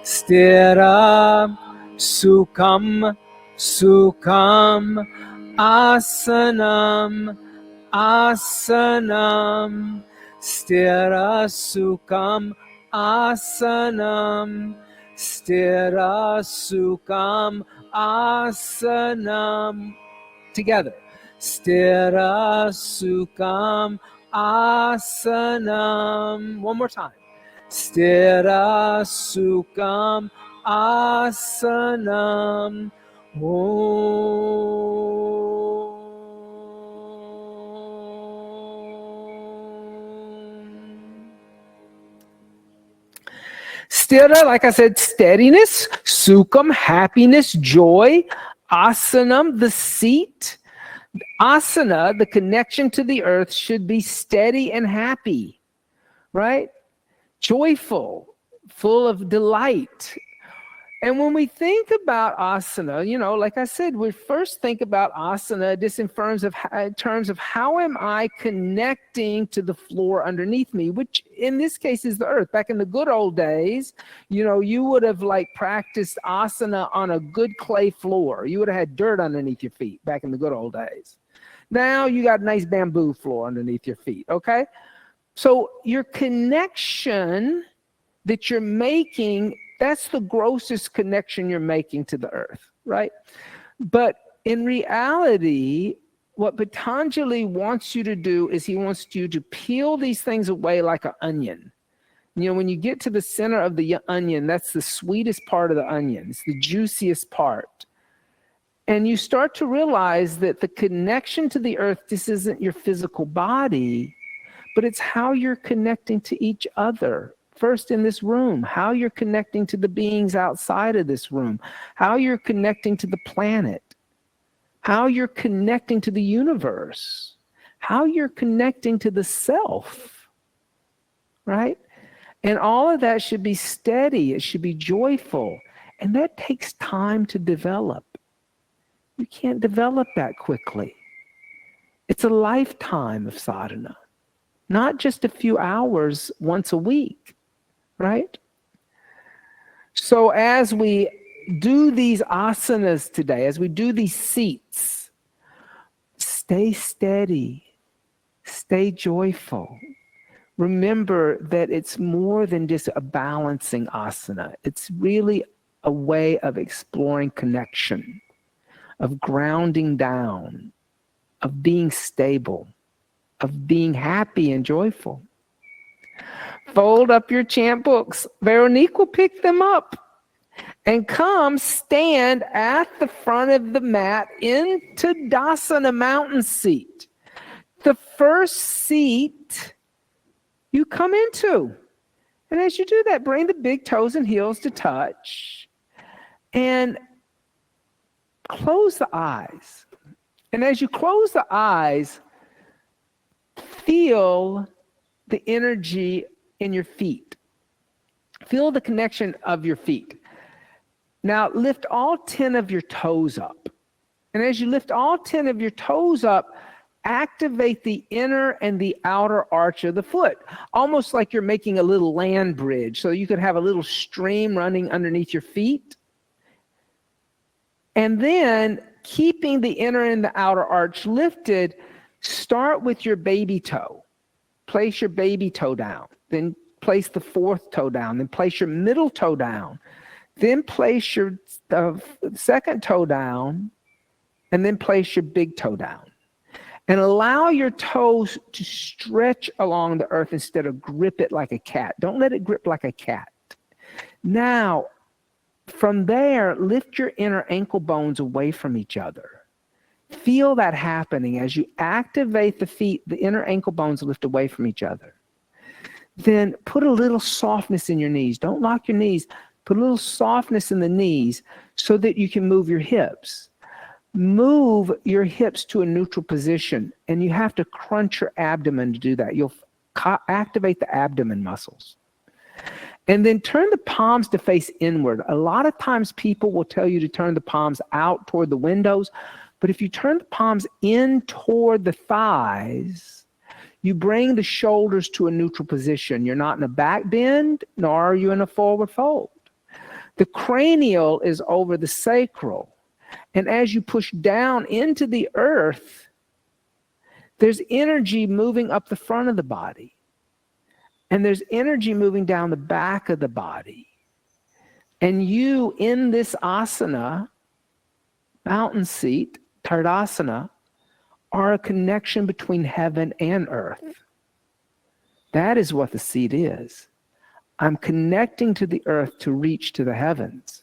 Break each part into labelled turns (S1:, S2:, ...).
S1: Stira Sukham Sukham Asanam Asanam Stira Sukham Asanam Stira Sukham Asanam. Together. Stira Sukham Asanam. One more time. Stira Sukham Asanam. Stira, like I said, steadiness. Sukham, happiness, joy. Asanam, the seat. Asana, the connection to the earth, should be steady and happy, right? Joyful, full of delight. And when we think about asana, like I said, we first think about asana just in terms of how am I connecting to the floor underneath me, which in this case is the earth. Back in the good old days, you would have practiced asana on a good clay floor. You would have had dirt underneath your feet back in the good old days. Now you got a nice bamboo floor underneath your feet, okay? So your connection that you're making, that's the grossest connection you're making to the earth, right? But in reality, what Patanjali wants you to do is he wants you to peel these things away like an onion. When you get to the center of the onion, that's the sweetest part of the onion. It's the juiciest part. And you start to realize that the connection to the earth, this isn't your physical body, but it's how you're connecting to each other. First in this room, how you're connecting to the beings outside of this room, how you're connecting to the planet, how you're connecting to the universe, how you're connecting to the self, right? And all of that should be steady. It should be joyful. And that takes time to develop. You can't develop that quickly. It's a lifetime of sadhana, not just a few hours once a week. Right? So as we do these asanas today, as we do these seats, stay steady, stay joyful. Remember that it's more than just a balancing asana. It's really a way of exploring connection, of grounding down, of being stable, of being happy and joyful. Fold up your chant books. Veronique will pick them up and come stand at the front of the mat in Tadasana mountain seat. The first seat you come into. And as you do that, bring the big toes and heels to touch and close the eyes. And as you close the eyes, feel the energy in your feet. Feel the connection of your feet. Now lift all 10 of your toes up. And as you lift all 10 of your toes up, activate the inner and the outer arch of the foot, almost like you're making a little land bridge. So you could have a little stream running underneath your feet. And then keeping the inner and the outer arch lifted, start with your baby toe. Place your baby toe down. Then place the fourth toe down. Then place your middle toe down. Then place your second toe down. And then place your big toe down. And allow your toes to stretch along the earth instead of grip it like a cat. Don't let it grip like a cat. Now, from there, lift your inner ankle bones away from each other. Feel that happening as you activate the feet, the inner ankle bones lift away from each other. Then put a little softness in your knees. Don't lock your knees. Put a little softness in the knees so that you can move your hips. Move your hips to a neutral position, and you have to crunch your abdomen to do that. You'll activate the abdomen muscles. And then turn the palms to face inward. A lot of times people will tell you to turn the palms out toward the windows, but if you turn the palms in toward the thighs, you bring the shoulders to a neutral position. You're not in a back bend, nor are you in a forward fold. The cranial is over the sacral. And as you push down into the earth, there's energy moving up the front of the body. And there's energy moving down the back of the body. And you, in this asana, mountain seat, Tardasana, are a connection between heaven and earth. That is what the seat is. I'm connecting to the earth to reach to the heavens.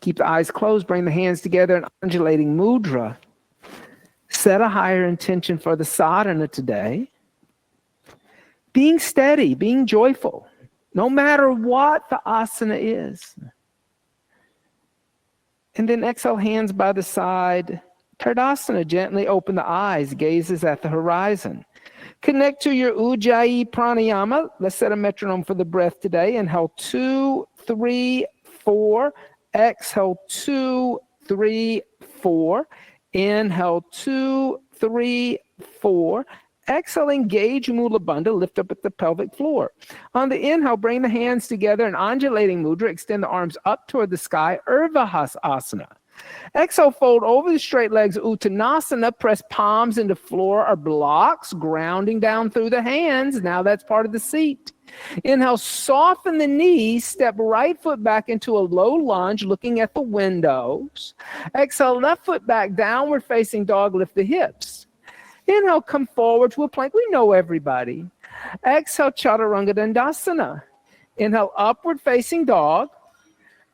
S1: Keep the eyes closed, bring the hands together in undulating mudra. Set a higher intention for the sadhana today. Being steady, being joyful, no matter what the asana is. And then exhale, hands by the side. Tardasana, gently open the eyes, gazes at the horizon. Connect to your Ujjayi pranayama. Let's set a metronome for the breath today. Inhale, 2, 3, 4. Exhale, 2, 3, 4. Inhale, 2, 3, 4. Exhale, engage Mula Bandha, lift up at the pelvic floor. On the inhale, bring the hands together in undulating mudra, extend the arms up toward the sky, Asana. Exhale, fold over the straight legs, Uttanasana, press palms into floor or blocks, grounding down through the hands. Now that's part of the seat. Inhale, soften the knees, step right foot back into a low lunge, looking at the windows. Exhale, left foot back, downward facing dog, lift the hips. Inhale, come forward to a plank. We know everybody. Exhale, Chaturanga Dandasana. Inhale, upward facing dog.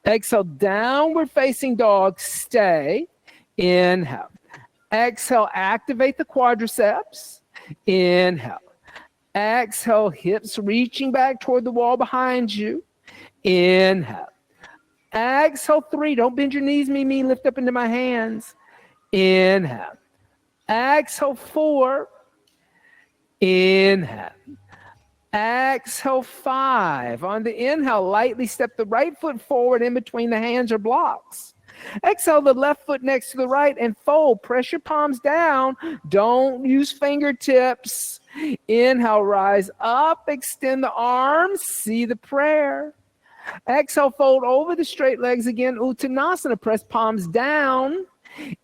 S1: Exhale, downward facing dog, stay. Inhale. Exhale, activate the quadriceps. Inhale. Exhale, hips reaching back toward the wall behind you. Inhale. Exhale, 3. Don't bend your knees, me, lift up into my hands. Inhale. Exhale, 4. Inhale. Exhale, 5. On the inhale, lightly step the right foot forward in between the hands or blocks. Exhale, the left foot next to the right and fold. Press your palms down. Don't use fingertips. Inhale, rise up, extend the arms, see the prayer. Exhale, fold over the straight legs again, Uttanasana, press palms down.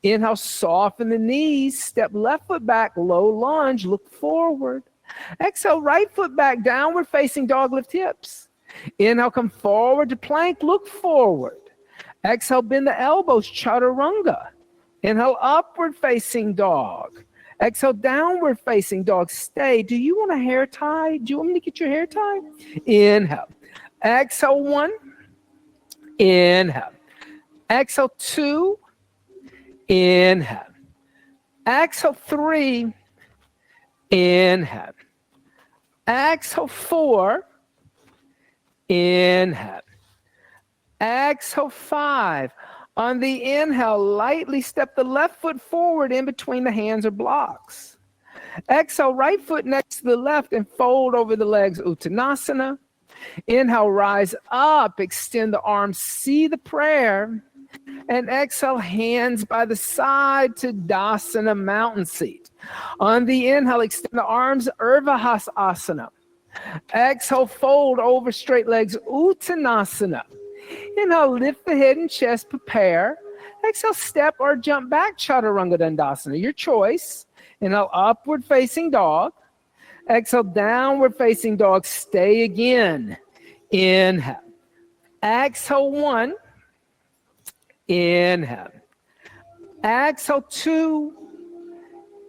S1: Inhale, soften the knees, step left foot back, low lunge, look forward. Exhale, right foot back, downward facing dog, lift hips. Inhale, come forward to plank, look forward. Exhale, bend the elbows, chaturanga. Inhale, upward facing dog. Exhale, downward facing dog, stay. Do you want a hair tie? Do you want me to get your hair tied? Inhale. Exhale, 1. Inhale. Exhale, 2. Inhale. Exhale, 3. Inhale. Exhale, 4. Inhale. Exhale, 5. On the inhale, lightly step the left foot forward in between the hands or blocks. Exhale, right foot next to the left and fold over the legs, Uttanasana. Inhale, rise up, extend the arms, see the prayer. And exhale, hands by the side to Dasana, mountain seat. On the inhale, extend the arms, Asana. Exhale, fold over straight legs, Uttanasana. Inhale, lift the head and chest, prepare. Exhale, step or jump back, Chaturanga Dandasana, your choice. Inhale, upward facing dog. Exhale, downward facing dog, stay again. Inhale. Exhale, 1. Inhale. Exhale, 2.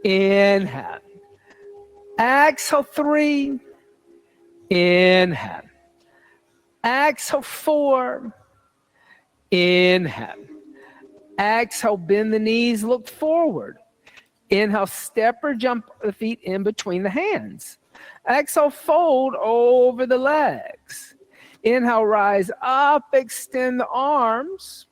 S1: Inhale. Exhale, 3. Inhale. Exhale, 4. Inhale. Exhale, bend the knees, look forward. Inhale, step or jump the feet in between the hands. Exhale, fold over the legs. Inhale, rise up, extend the arms.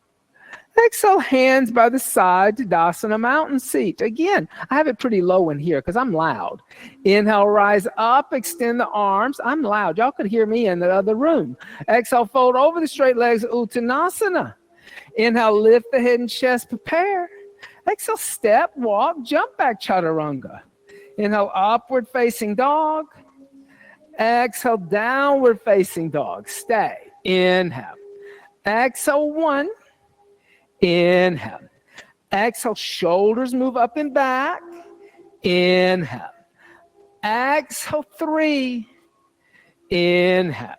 S1: Exhale, hands by the side to Dasana, mountain seat. Again, I have it pretty low in here because I'm loud. Inhale, rise up, extend the arms. I'm loud. Y'all could hear me in the other room. Exhale, fold over the straight legs, Uttanasana. Inhale, lift the head and chest, prepare. Exhale, step, walk, jump back, Chaturanga. Inhale, upward facing dog. Exhale, downward facing dog. Stay. Inhale. Exhale, 1. Inhale. Exhale, shoulders move up and back. Inhale. Exhale, 3. Inhale.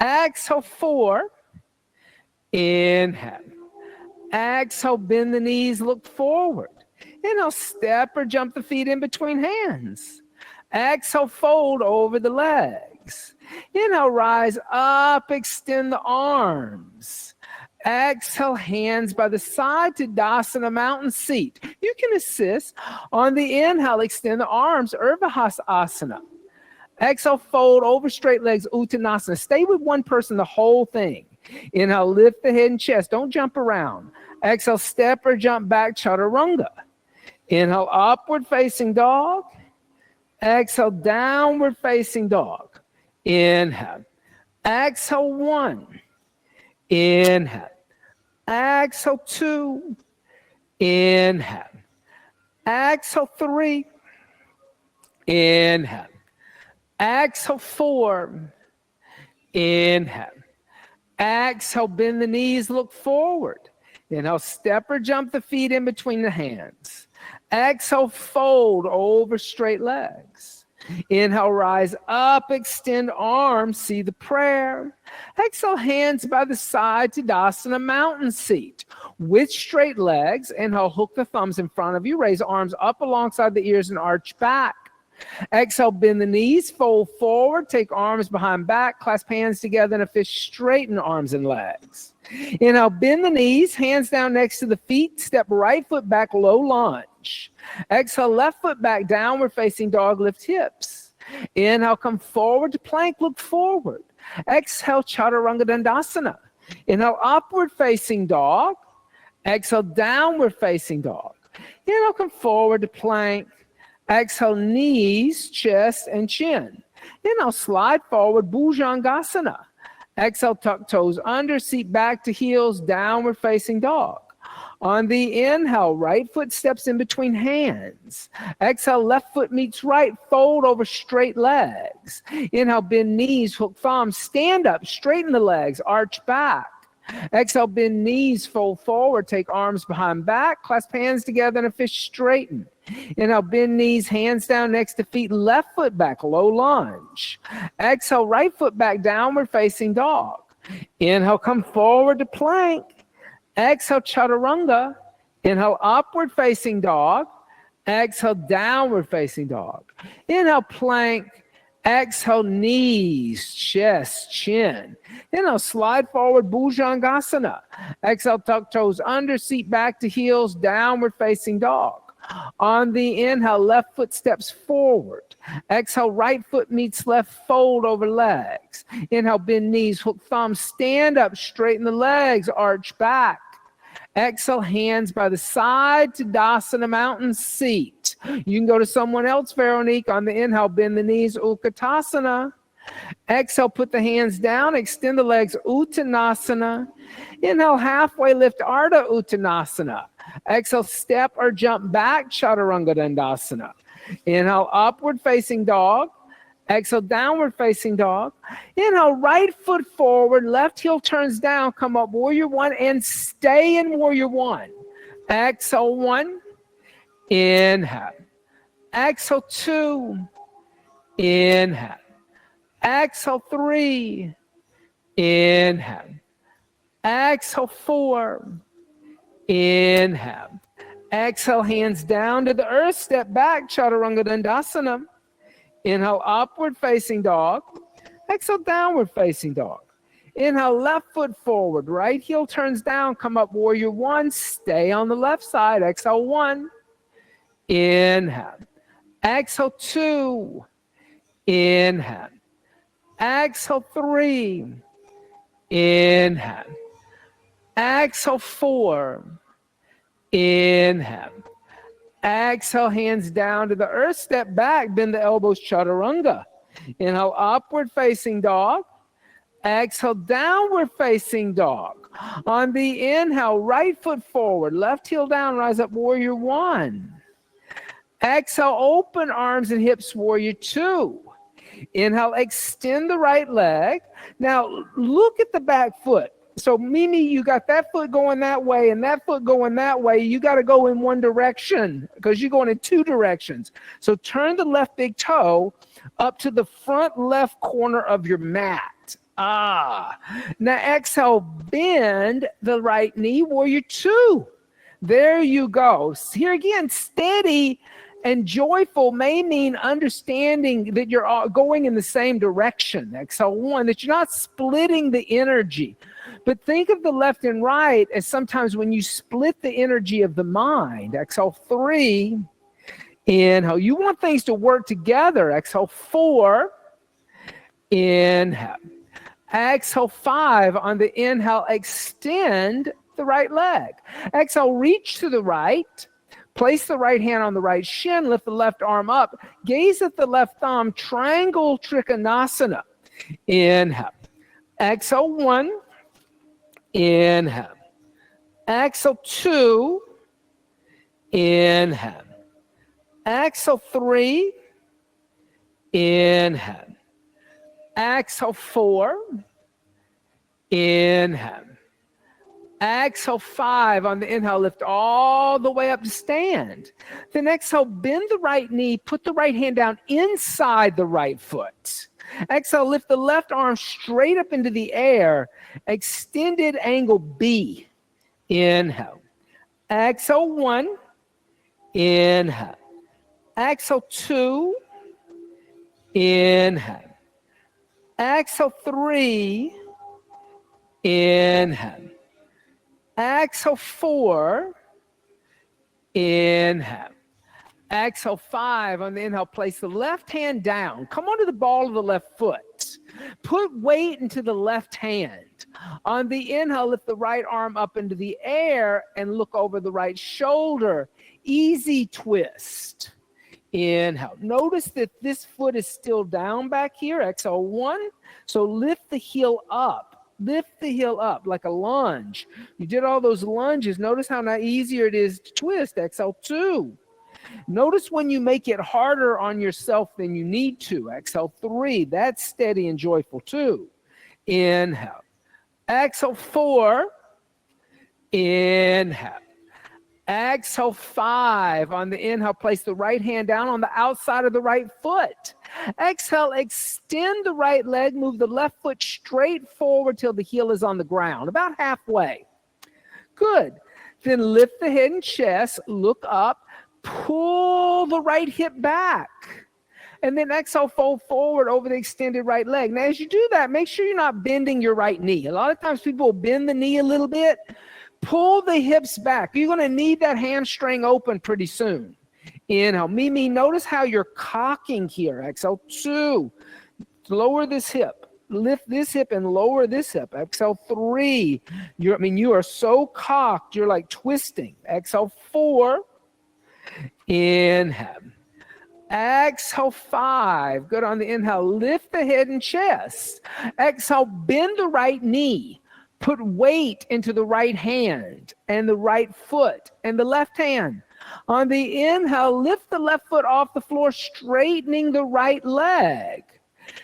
S1: Exhale, 4. Inhale. Exhale, bend the knees, look forward. Inhale, step or jump the feet in between hands. Exhale, fold over the legs. Inhale, rise up, extend the arms. Exhale, hands by the side to Tadasana, mountain seat. You can assist. On the inhale, extend the arms, Asana. Exhale, fold over straight legs, Uttanasana. Stay with one person the whole thing. Inhale, lift the head and chest. Don't jump around. Exhale, step or jump back, Chaturanga. Inhale, upward facing dog. Exhale, downward facing dog. Inhale. Exhale, 1. Inhale. Exhale, 2. Inhale. Exhale, 3. Inhale. Exhale, 4. Inhale. Exhale, bend the knees, look forward. Inhale, step or jump the feet in between the hands. Exhale, fold over straight legs. Inhale, rise up, extend arms, see the prayer. Exhale, hands by the side to Tadasana, mountain seat. With straight legs, inhale, hook the thumbs in front of you, raise arms up alongside the ears and arch back. Exhale, bend the knees, fold forward, take arms behind back, clasp hands together in a fist, straighten arms and legs. Inhale, bend the knees, hands down next to the feet, step right foot back, low lunge. Exhale, left foot back, downward facing dog, lift hips. Inhale, come forward to plank, look forward. Exhale, Chaturanga Dandasana. Inhale, upward facing dog. Exhale, downward facing dog. Inhale, come forward to plank. Exhale, knees, chest, and chin. Inhale, slide forward, Bhujangasana. Exhale, tuck toes under, seat back to heels, downward facing dog. On the inhale, right foot steps in between hands. Exhale, left foot meets right, fold over straight legs. Inhale, bend knees, hook thumbs, stand up, straighten the legs, arch back. Exhale, bend knees, fold forward, take arms behind back, clasp hands together in a fist, straighten. Inhale, bend knees, hands down next to feet, left foot back, low lunge. Exhale, right foot back, downward facing dog. Inhale, come forward to plank. Exhale, Chaturanga. Inhale, upward facing dog. Exhale, downward facing dog. Inhale, plank. Exhale, knees, chest, chin. Inhale, slide forward, Bhujangasana. Exhale, tuck toes under, seat back to heels, downward facing dog. On the inhale, left foot steps forward. Exhale, right foot meets left, fold over legs. Inhale, bend knees, hook thumbs, stand up, straighten the legs, arch back. Exhale, hands by the side to Tadasana, mountain seat. You can go to someone else, Veronique. On the inhale, bend the knees, Utkatasana. Exhale, put the hands down, extend the legs, Uttanasana. Inhale, halfway lift, Ardha Uttanasana. Exhale, step or jump back, Chaturanga Dandasana. Inhale, upward facing dog. Exhale, downward facing dog. Inhale, right foot forward, left heel turns down, come up, warrior 1, and stay in warrior 1. Exhale, 1. Inhale. Exhale, 2. Inhale. Exhale, 3. Inhale. Exhale, 4. Inhale. Exhale, hands down to the earth, step back, Chaturanga Dandasana. Inhale, upward facing dog. Exhale, downward facing dog. Inhale, left foot forward, right heel turns down, come up, warrior 1, stay on the left side. Exhale, 1. Inhale. Exhale, 2. Inhale. Exhale, 3. Inhale. Exhale, 4. Inhale. Exhale, hands down to the earth, step back, bend the elbows, Chaturanga. Inhale, upward facing dog. Exhale, downward facing dog. On the inhale, right foot forward, left heel down, rise up, warrior 1. Exhale, open arms and hips, warrior 2. Inhale, extend the right leg. Now, look at the back foot. So Mimi, you got that foot going that way and that foot going that way. You got to go in one direction because you're going in two directions. So turn the left big toe up to the front left corner of your mat. Now exhale, bend the right knee, warrior two. There you go. Here again, steady and joyful may mean understanding that you're all going in the same direction. Exhale one, that you're not splitting the energy. But think of the left and right as sometimes when you split the energy of the mind. Exhale three, inhale. You want things to work together. Exhale four, inhale. Exhale five, on the inhale, extend the right leg. Exhale, reach to the right. Place the right hand on the right shin, lift the left arm up, gaze at the left thumb, triangle trikonasana. Inhale. Exhale one, inhale. Exhale two, inhale. Exhale three, inhale. Exhale four, inhale. Exhale five, on the inhale, lift all the way up to stand. Then exhale, bend the right knee, put the right hand down inside the right foot. Exhale, lift the left arm straight up into the air, extended angle B. Inhale. Exhale one, inhale. Exhale two, inhale. Exhale three, inhale. Exhale four, inhale. Exhale five, on the inhale, place the left hand down. Come onto the ball of the left foot. Put weight into the left hand. On the inhale, lift the right arm up into the air and look over the right shoulder. Easy twist. Inhale. Notice that this foot is still down back here. Exhale one. So lift the heel up. Lift the heel up like a lunge. You did all those lunges. Notice how now easier it is to twist. Exhale two. Notice when you make it harder on yourself than you need to. Exhale three. That's steady and joyful too. Inhale. Exhale four. Inhale. Exhale five. On the inhale, place the right hand down on the outside of the right foot. Exhale, extend the right leg, move the left foot straight forward till the heel is on the ground, about halfway. Good. Then lift the head and chest, look up, pull the right hip back. And then exhale, fold forward over the extended right leg. Now, as you do that, make sure you're not bending your right knee. A lot of times people will bend the knee a little bit. Pull the hips back. You're going to need that hamstring open pretty soon. Inhale. Mimi, notice how you're cocking here. Exhale two. Lower this hip. Lift this hip and lower this hip. Exhale three. You are so cocked, you're like twisting. Exhale four. Inhale. Exhale five. Good. On the inhale, lift the head and chest. Exhale, bend the right knee. Put weight into the right hand and the right foot and the left hand. On the inhale, lift the left foot off the floor, straightening the right leg.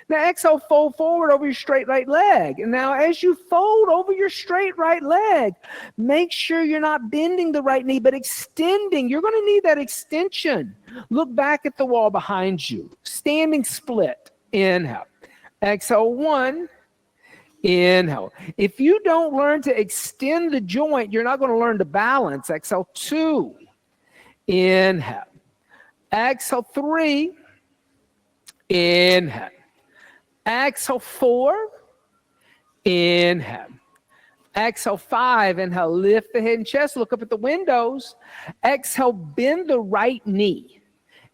S1: Now exhale, fold forward over your straight right leg. And now as you fold over your straight right leg, make sure you're not bending the right knee, but extending. You're going to need that extension. Look back at the wall behind you. Standing split. Inhale. Exhale one. Inhale. If you don't learn to extend the joint, you're not going to learn to balance. Exhale two. Inhale. Exhale three. Inhale. Exhale four. Inhale. Exhale five. Inhale. Lift the head and chest. Look up at the windows. Exhale. Bend the right knee.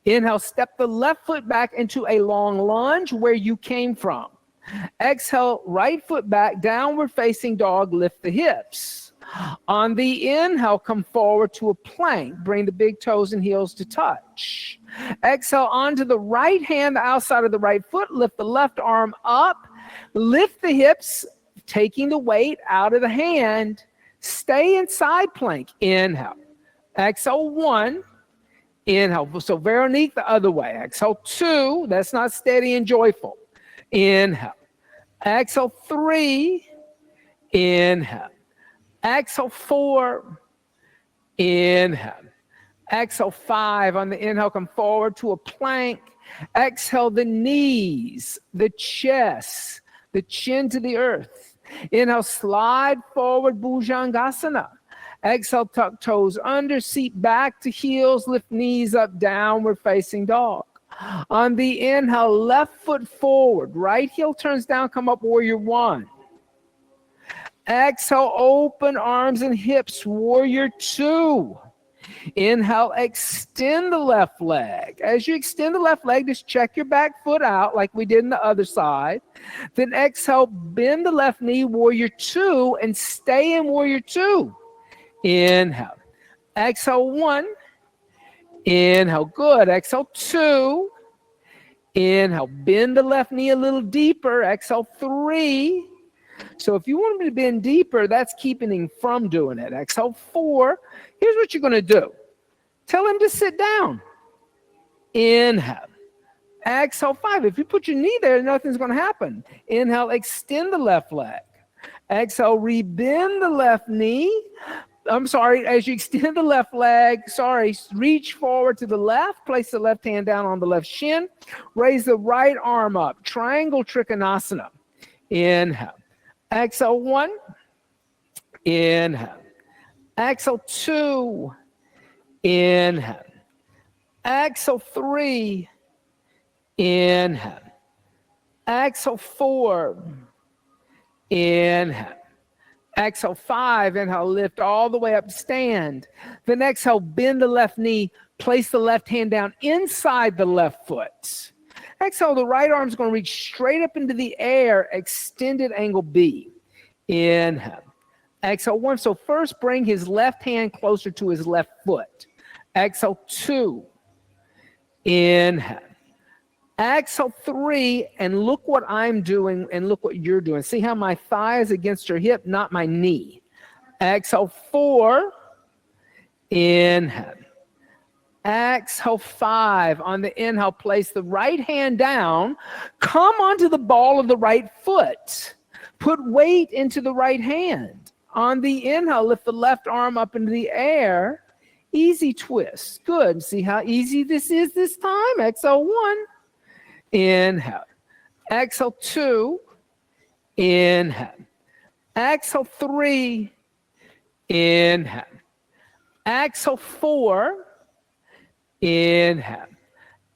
S1: Inhale. Step the left foot back into a long lunge where you came from. Exhale, right foot back, downward facing dog, lift the hips. On the inhale, come forward to a plank. Bring the big toes and heels to touch. Exhale, onto the right hand, the outside of the right foot. Lift the left arm up. Lift the hips, taking the weight out of the hand. Stay in side plank. Inhale. Exhale, one. Inhale. So Veronique, the other way. Exhale, two. That's not steady and joyful. Inhale. Exhale, three. Inhale. Exhale, 4. Inhale. Exhale, 5. On the inhale, come forward to a plank. Exhale, the knees, the chest, the chin to the earth. Inhale, slide forward, Bhujangasana. Exhale, tuck toes under, seat back to heels, lift knees up, downward facing dog. On the inhale, left foot forward, right heel turns down, come up, warrior 1. Exhale, open arms and hips, warrior 2. Inhale, extend the left leg. As you extend the left leg, just check your back foot out like we did in the other side. Then exhale, bend the left knee, warrior 2, and stay in warrior 2. Inhale. Exhale, 1. Inhale, good. Exhale, 2. Inhale, bend the left knee a little deeper. Exhale, 3. So if you want me to bend deeper, that's keeping him from doing it. Exhale, 4. Here's what you're going to do. Tell him to sit down. Inhale. Exhale, 5. If you put your knee there, nothing's going to happen. Inhale, extend the left leg. Exhale, rebend the left knee. As you extend the left leg, reach forward to the left, place the left hand down on the left shin, raise the right arm up, triangle trikonasana. Inhale. Exhale, 1. Inhale. Exhale, 2. Inhale. Exhale, 3. Inhale. Exhale, 4. Inhale. Exhale, 5. Inhale, lift all the way up, stand. Then exhale, bend the left knee, place the left hand down inside the left foot. Exhale, the right arm's going to reach straight up into the air, extended angle B. Inhale. Exhale, 1. So first bring his left hand closer to his left foot. Exhale, 2. Inhale. Exhale, 3. And look what I'm doing and look what you're doing. See how my thigh is against your hip, not my knee. Exhale, 4. Inhale. Exhale, 5. On the inhale, place the right hand down. Come onto the ball of the right foot. Put weight into the right hand. On the inhale, lift the left arm up into the air. Easy twist. Good. See how easy this is this time? Exhale, 1. Inhale. Exhale, 2. Inhale. Exhale, 3. Inhale. Exhale, 4. Inhale.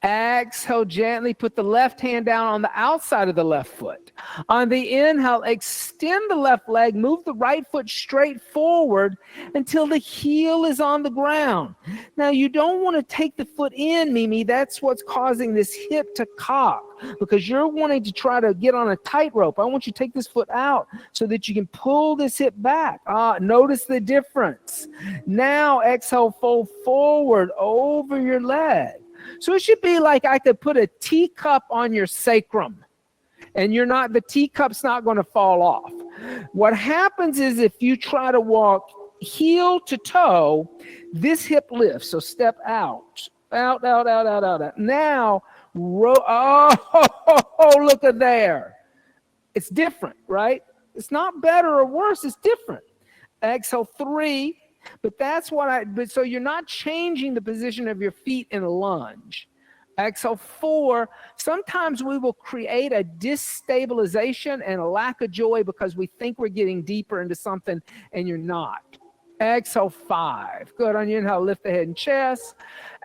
S1: Exhale, gently put the left hand down on the outside of the left foot. On the inhale, extend the left leg, move the right foot straight forward until the heel is on the ground. Now, you don't want to take the foot in, Mimi. That's what's causing this hip to cock because you're wanting to try to get on a tightrope. I want you to take this foot out so that you can pull this hip back. Notice the difference. Now, exhale, fold forward over your leg. So it should be like I could put a teacup on your sacrum and the teacup's not going to fall off. What happens is if you try to walk heel to toe, this hip lifts. So step out. Out. Now, look at there. It's different, right? It's not better or worse. It's different. Exhale, 3. But so you're not changing the position of your feet in a lunge. Exhale, 4. Sometimes we will create a destabilization and a lack of joy because we think we're getting deeper into something and you're not. Exhale, 5. Good. On your inhale, lift the head and chest.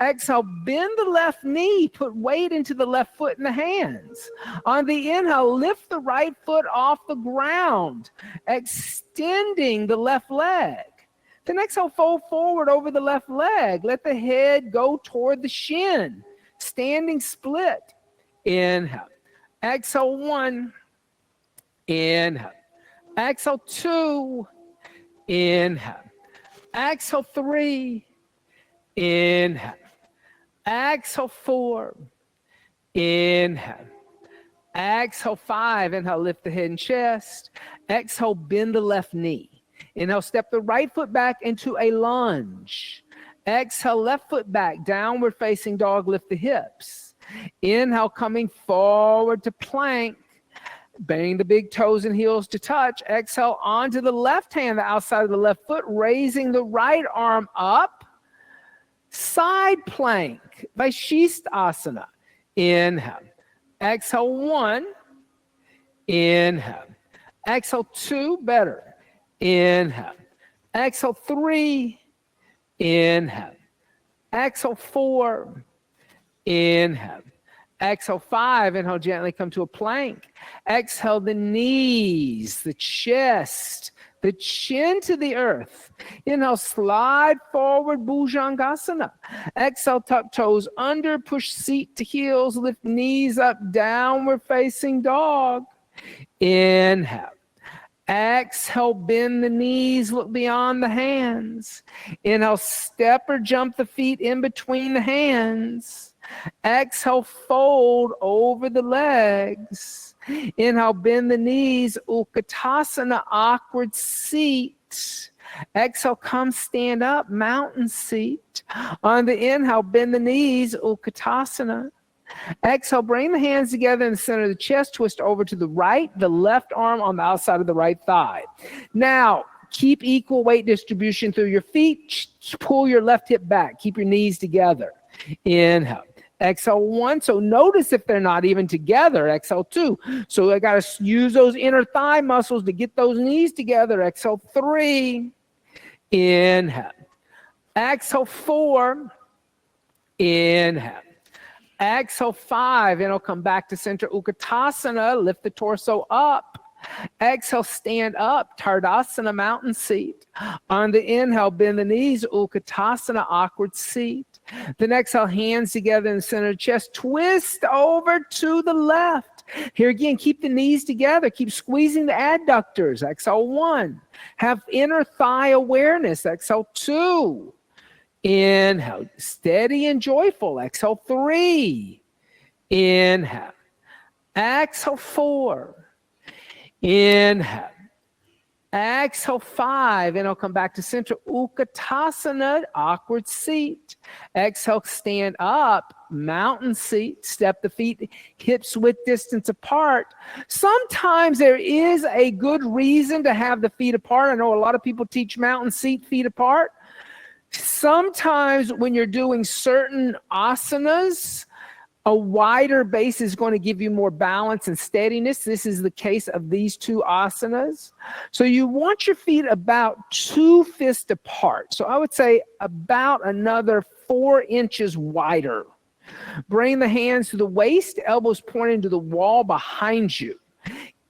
S1: Exhale, bend the left knee. Put weight into the left foot and the hands. On the inhale, lift the right foot off the ground, extending the left leg. Then exhale, fold forward over the left leg. Let the head go toward the shin. Standing split. Inhale. Exhale, 1. Inhale. Exhale, 2. Inhale. Exhale, 3. Inhale. Exhale, 4. Inhale. Exhale, 5. Inhale, lift the head and chest. Exhale, bend the left knee. Inhale, step the right foot back into a lunge. Exhale, left foot back, downward facing dog, lift the hips. Inhale, coming forward to plank. Bang the big toes and heels to touch. Exhale onto the left hand, the outside of the left foot, raising the right arm up. Side plank, Vaishishthasana. Inhale. Exhale 1. Inhale. Exhale 2, better. Inhale. Exhale 3. Inhale. Exhale 4. Inhale. Exhale 5. Inhale, gently come to a plank. Exhale the knees, the chest, the chin to the earth. Inhale, slide forward, Bhujangasana. Exhale, tuck toes under, push seat to heels, lift knees up, downward facing dog. Inhale. Exhale, bend the knees, look beyond the hands. Inhale, step or jump the feet in between the hands. Exhale, fold over the legs. Inhale, bend the knees, Utkatasana, awkward seat. Exhale, come stand up, mountain seat. On the inhale, bend the knees, Utkatasana. Exhale, bring the hands together in the center of the chest, twist over to the right, the left arm on the outside of the right thigh. Now, keep equal weight distribution through your feet. Pull your left hip back. Keep your knees together. Inhale. Exhale 1. So notice if they're not even together. Exhale 2. So I got to use those inner thigh muscles to get those knees together. Exhale 3. Inhale. Exhale 4. Inhale. Exhale 5, and it'll come back to center Utkatasana. Lift the torso up. Exhale, stand up, Tardasana, mountain seat. On the inhale, bend the knees, Utkatasana, awkward seat. Then exhale, hands together in the center of the chest. Twist over to the left. Here again, keep the knees together. Keep squeezing the adductors. Exhale 1. Have inner thigh awareness. Exhale 2. Inhale, steady and joyful. Exhale 3. Inhale. Exhale 4. Inhale. Exhale 5. And I'll come back to center. Utkatasana, awkward seat. Exhale, stand up, mountain seat. Step the feet, hips width distance apart. Sometimes there is a good reason to have the feet apart. I know a lot of people teach mountain seat, feet apart. Sometimes when you're doing certain asanas, a wider base is going to give you more balance and steadiness. This is the case of these 2 asanas. So you want your feet about 2 fists apart. So I would say about another 4 inches wider. Bring the hands to the waist, elbows pointing to the wall behind you.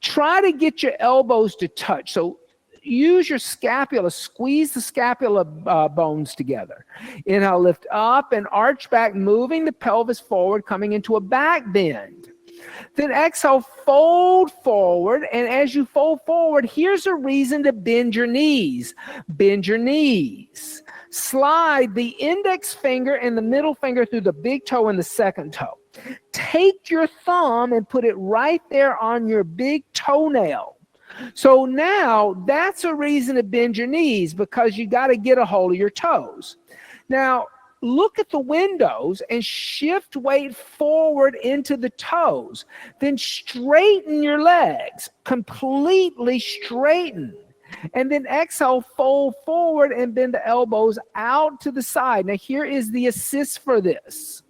S1: Try to get your elbows to touch. So use your scapula, squeeze the scapula bones together. Inhale, lift up and arch back, moving the pelvis forward, coming into a back bend. Then exhale, fold forward. And as you fold forward, here's a reason to bend your knees. Bend your knees. Slide the index finger and the middle finger through the big toe and the second toe. Take your thumb and put it right there on your big toenail. So now that's a reason to bend your knees, because you got to get a hold of your toes. Now look at the windows and shift weight forward into the toes. Then straighten your legs, completely straighten. And then exhale, fold forward and bend the elbows out to the side. Now here is the assist for this.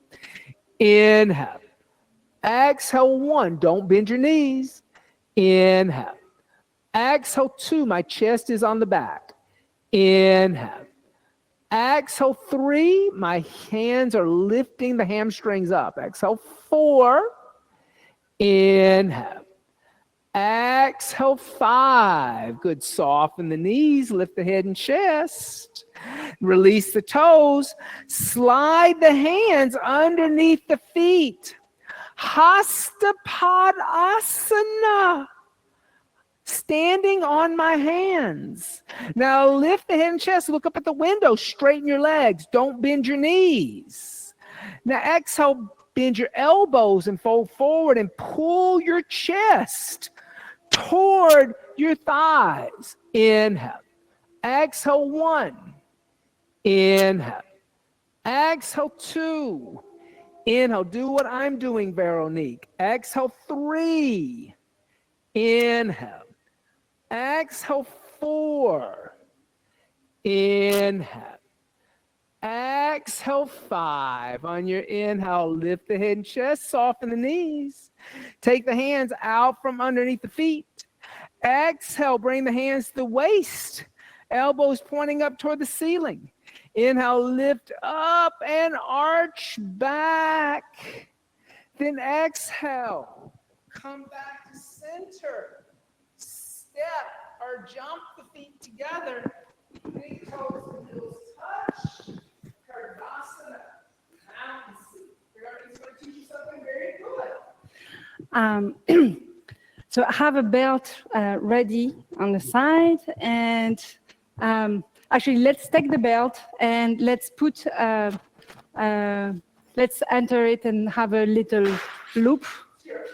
S1: Inhale. Exhale 1. Don't bend your knees. Inhale. Exhale 2, my chest is on the back. Inhale. Exhale 3, my hands are lifting the hamstrings up. Exhale 4. Inhale. Exhale 5. Good. Soften the knees, lift the head and chest. Release the toes. Slide the hands underneath the feet. Hastapadasana. Standing on my hands. Now lift the head and chest, look up at the window, straighten your legs, don't bend your knees. Now exhale, bend your elbows and fold forward and pull your chest toward your thighs. Inhale. Exhale 1. Inhale. Exhale 2. Inhale. Do what I'm doing, Veronique. Exhale 3. Inhale. Exhale, 4. Inhale. Exhale, 5. On your inhale, lift the head and chest, soften the knees. Take the hands out from underneath the feet. Exhale, bring the hands to the waist. Elbows pointing up toward the ceiling. Inhale, lift up and arch back. Then exhale, come back to center. Step or jump the feet together. Big toes and heels touch. Kardasana, mountain seat. He's going to teach you something very good.
S2: So I have a belt ready on the side, and actually let's take the belt and let's put, let's enter it and have a little loop.
S1: Here,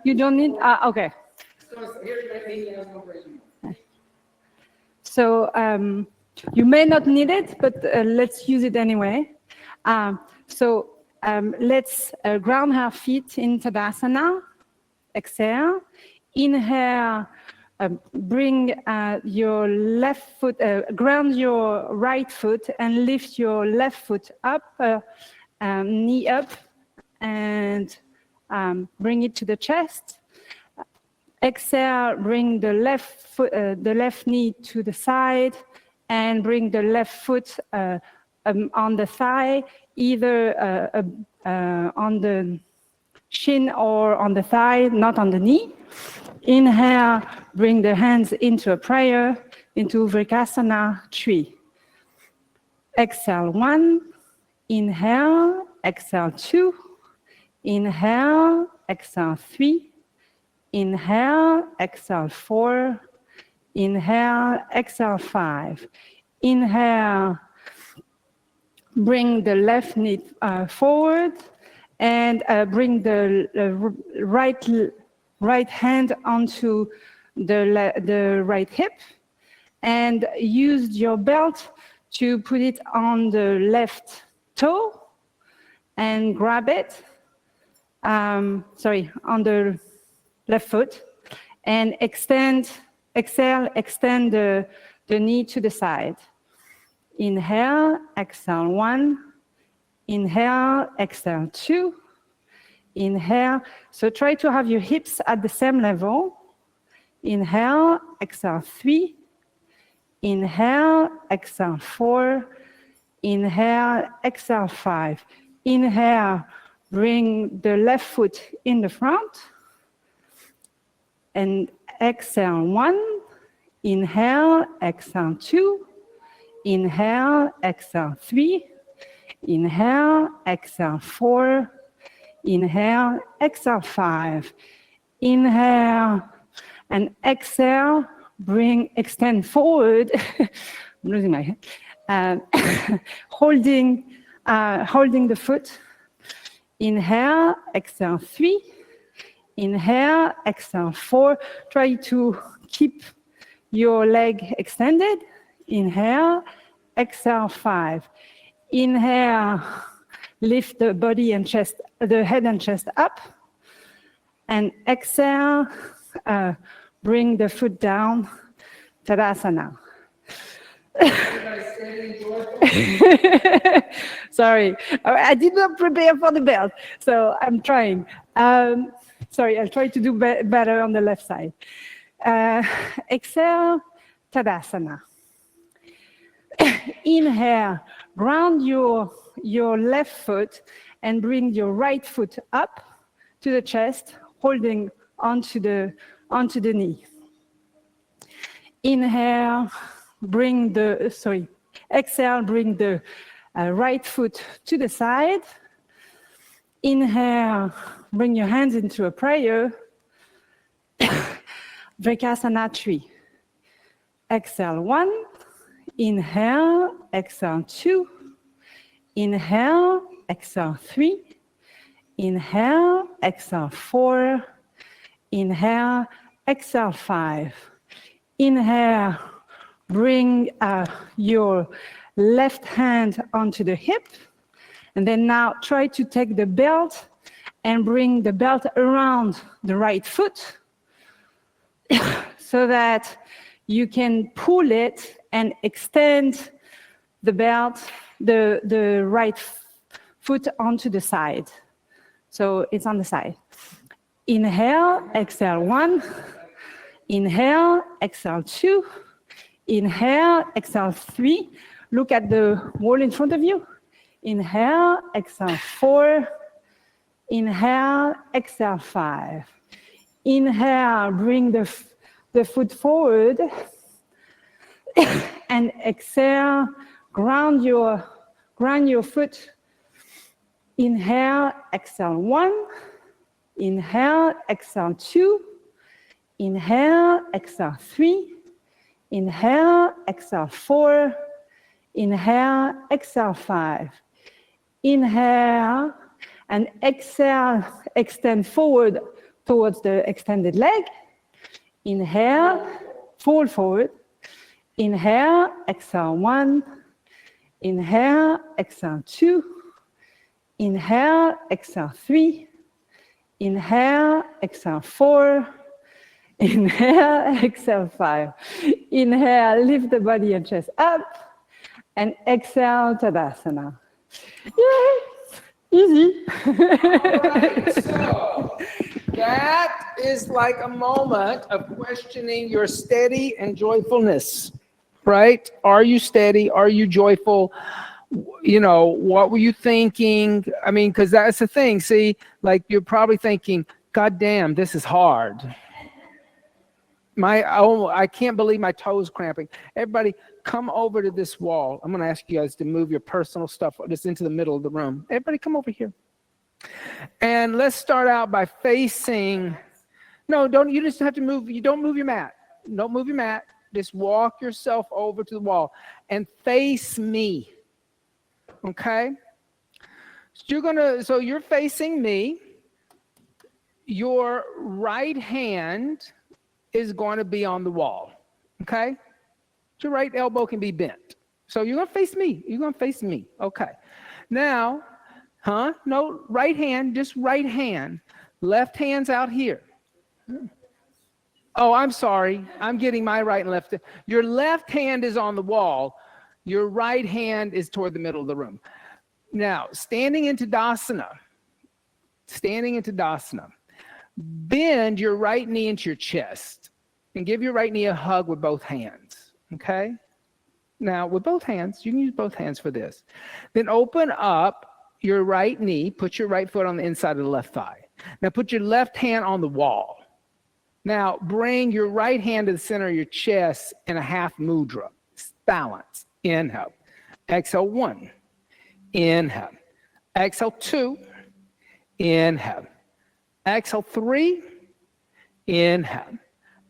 S2: You don't need, okay. So you may not need it, but let's use it anyway. Let's ground our feet in Tadasana. Exhale. Inhale. Bring your left foot, ground your right foot and lift your left foot up, knee up, and bring it to the chest. Exhale, bring the left foot, the left knee to the side, and bring the left foot on the thigh, either on the shin or on the thigh, not on the knee. Inhale, bring the hands into a prayer, into Vinyasa 3. Exhale 1, inhale, exhale 2, inhale, exhale 3, inhale, exhale 4, inhale, exhale 5. Inhale, bring the left knee forward and bring the right hand onto the right hip, and use your belt to put it on the left toe and grab it, on the left foot, and extend the knee to the side. Inhale, exhale 1, inhale, exhale 2, inhale. So try to have your hips at the same level. Inhale, exhale 3, inhale, exhale 4, inhale, exhale 5. Inhale, bring the left foot in the front, and exhale 1, inhale, exhale 2, inhale, exhale 3, inhale, exhale 4, inhale, exhale 5. Inhale and exhale, extend forward. I'm losing my head. Holding the foot. Inhale, exhale 3, inhale, exhale 4. Try to keep your leg extended. Inhale, exhale 5. Inhale, lift the body and chest, the head and chest up. And exhale, bring the foot down, Tadasana. Sorry, I did not prepare for the belt, so I'm trying. Sorry, I'll try to do better on the left side. Exhale, Tadasana. Inhale, ground your left foot and bring your right foot up to the chest, holding onto the knee. Inhale, exhale, bring the right foot to the side. Inhale, bring your hands into a prayer. Vinyasa 3. Exhale 1, inhale, exhale 2, inhale, exhale 3, inhale, exhale 4, inhale, exhale 5. Inhale, bring your left hand onto the hip, and then now try to take the belt and bring the belt around the right foot so that you can pull it and extend the belt, the right foot onto the side. So it's on the side. Inhale, exhale 1. Inhale, exhale 2. Inhale, exhale 3. Look at the wall in front of you. Inhale, exhale 4. Inhale, exhale 5. Inhale, bring the foot forward. And exhale, ground your foot. Inhale, exhale 1. Inhale, exhale 2. Inhale, exhale 3. Inhale, exhale 4. Inhale, exhale 5. Inhale, and exhale, extend forward towards the extended leg. Inhale, fall forward. Inhale, exhale 1. Inhale, exhale 2. Inhale, exhale 3. Inhale, exhale 4. Inhale, exhale 5. Inhale, lift the body and chest up. And exhale, Tadasana. Yay! Easy.
S1: Right, so that is like a moment of questioning your steady and joyfulness, right? Are you steady? Are you joyful? You know, what were you thinking? I mean, because that's the thing. See, like you're probably thinking, God damn, this is hard. I can't believe my toes cramping. Everybody, come over to this wall. I'm going to ask you guys to move your personal stuff just into the middle of the room. Everybody, come over here. And let's start out by facing. No, don't. You just have to move. You don't move your mat. Don't move your mat. Just walk yourself over to the wall and face me. Okay. So you're facing me. Your right hand is going to be on the wall. Okay. Your right elbow can be bent. So you're going to face me. You're going to face me. Okay. Now, no, right hand, just right hand. Left hand's out here. Oh, I'm sorry. I'm getting my right and left. Your left hand is on the wall. Your right hand is toward the middle of the room. Now, standing into Tadasana. Bend your right knee into your chest and give your right knee a hug with both hands. Okay? Now, with both hands, you can use both hands for this. Then open up your right knee, put your right foot on the inside of the left thigh. Now, put your left hand on the wall. Now, bring your right hand to the center of your chest in a half mudra. Balance. Inhale. Exhale 1. Inhale. Exhale 2. Inhale. Exhale 3. Inhale.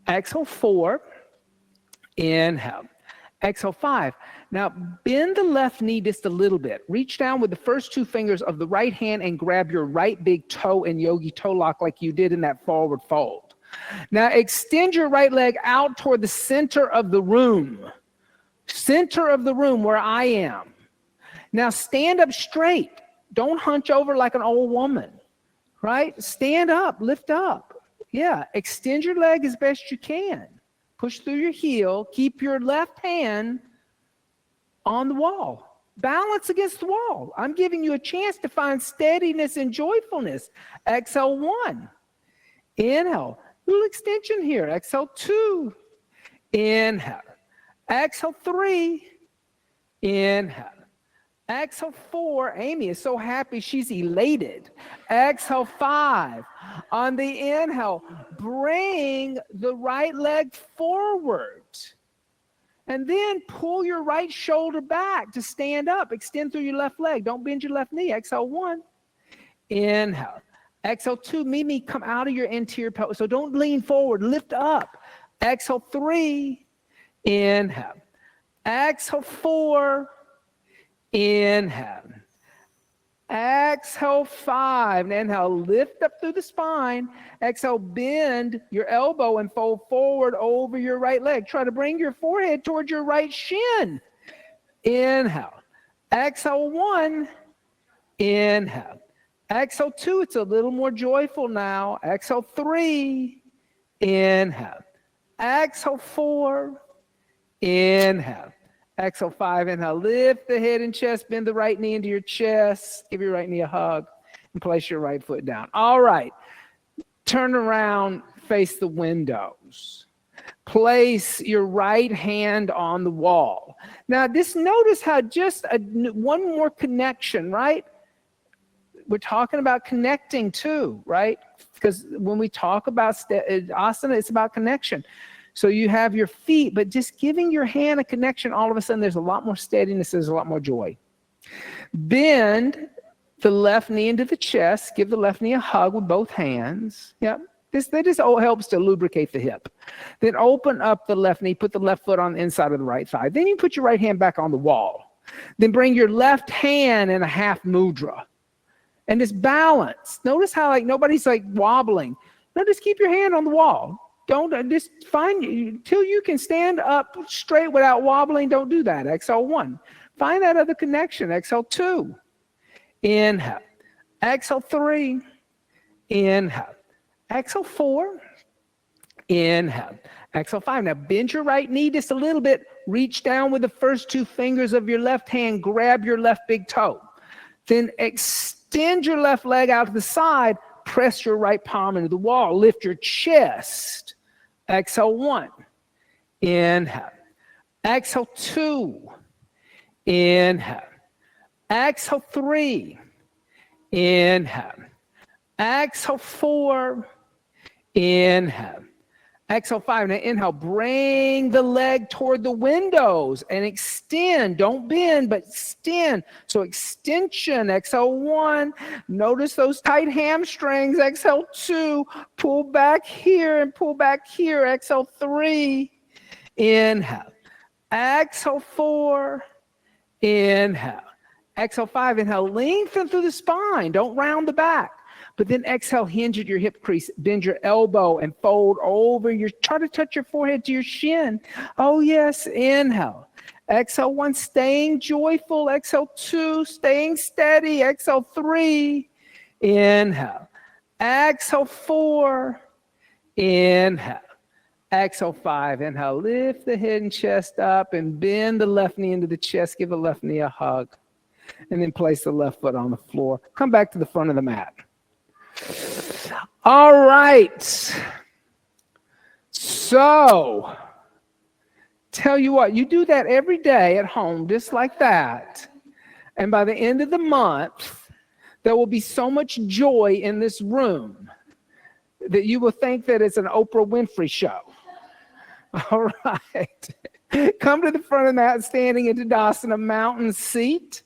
S1: Exhale 4. Inhale. Exhale 5. Now bend the left knee just a little bit. Reach down with the first 2 fingers of the right hand and grab your right big toe in yogi toe lock like you did in that forward fold. Now extend your right leg out toward the center of the room. Center of the room where I am. Now stand up straight. Don't hunch over like an old woman. Right? Stand up, lift up. Yeah, extend your leg as best you can. Push through your heel. Keep your left hand on the wall. Balance against the wall. I'm giving you a chance to find steadiness and joyfulness. Exhale 1. Inhale. Little extension here. Exhale 2. Inhale. Exhale 3. Inhale. Exhale 4. Amy is so happy. She's elated. Exhale 5. On the inhale, bring the right leg forward. And then pull your right shoulder back to stand up. Extend through your left leg. Don't bend your left knee. Exhale 1. Inhale. Exhale 2. Mimi, come out of your anterior pelvis. So don't lean forward. Lift up. Exhale 3. Inhale. Exhale 4. Inhale. Exhale 5. Inhale, lift up through the spine. Exhale, bend your elbow and fold forward over your right leg. Try to bring your forehead towards your right shin. Inhale. Exhale 1. Inhale. Exhale 2, it's a little more joyful now. Exhale 3, inhale. Exhale 4, inhale. Exhale 5, inhale. Lift the head and chest, bend the right knee into your chest. Give your right knee a hug and place your right foot down. All right. Turn around, face the windows. Place your right hand on the wall. Now, notice how just one more connection, right? We're talking about connecting too, right? Because when we talk about asana, it's about connection. So you have your feet, but just giving your hand a connection, all of a sudden there's a lot more steadiness, there's a lot more joy. Bend the left knee into the chest. Give the left knee a hug with both hands. Yep. That just helps to lubricate the hip. Then open up the left knee. Put the left foot on the inside of the right thigh. Then you put your right hand back on the wall. Then bring your left hand in a half mudra. And just balance. Notice how nobody's wobbling. No, just keep your hand on the wall. Don't just till you can stand up straight without wobbling. Don't do that. Exhale 1. Find that other connection. Exhale 2. Inhale. Exhale 3. Inhale. Exhale 4. Inhale. Exhale 5. Now bend your right knee just a little bit. Reach down with the first 2 fingers of your left hand. Grab your left big toe. Then extend your left leg out to the side. Press your right palm into the wall. Lift your chest. Exhale 1. Inhale. Exhale 2. Inhale. Exhale 3. Inhale. Exhale 4. Inhale. Exhale 5. Now inhale. Bring the leg toward the windows and extend. Don't bend, but extend. So extension. Exhale 1. Notice those tight hamstrings. Exhale 2. Pull back here and pull back here. Exhale 3. Inhale. Exhale 4. Inhale. Exhale 5. Inhale. Lengthen through the spine. Don't round the back. But then exhale, hinge at your hip crease, bend your elbow and fold over try to touch your forehead to your shin. Oh yes, inhale. Exhale 1, staying joyful. Exhale 2, staying steady. Exhale 3, inhale. Exhale 4, inhale. Exhale 5, inhale. Lift the head and chest up and bend the left knee into the chest. Give the left knee a hug. And then place the left foot on the floor. Come back to the front of the mat. All right. So, tell you what, you do that every day at home, just like that. And by the end of the month, there will be so much joy in this room that you will think that it's an Oprah Winfrey show. All right. Come to the front of the mat, standing into Tadasana, mountain seat.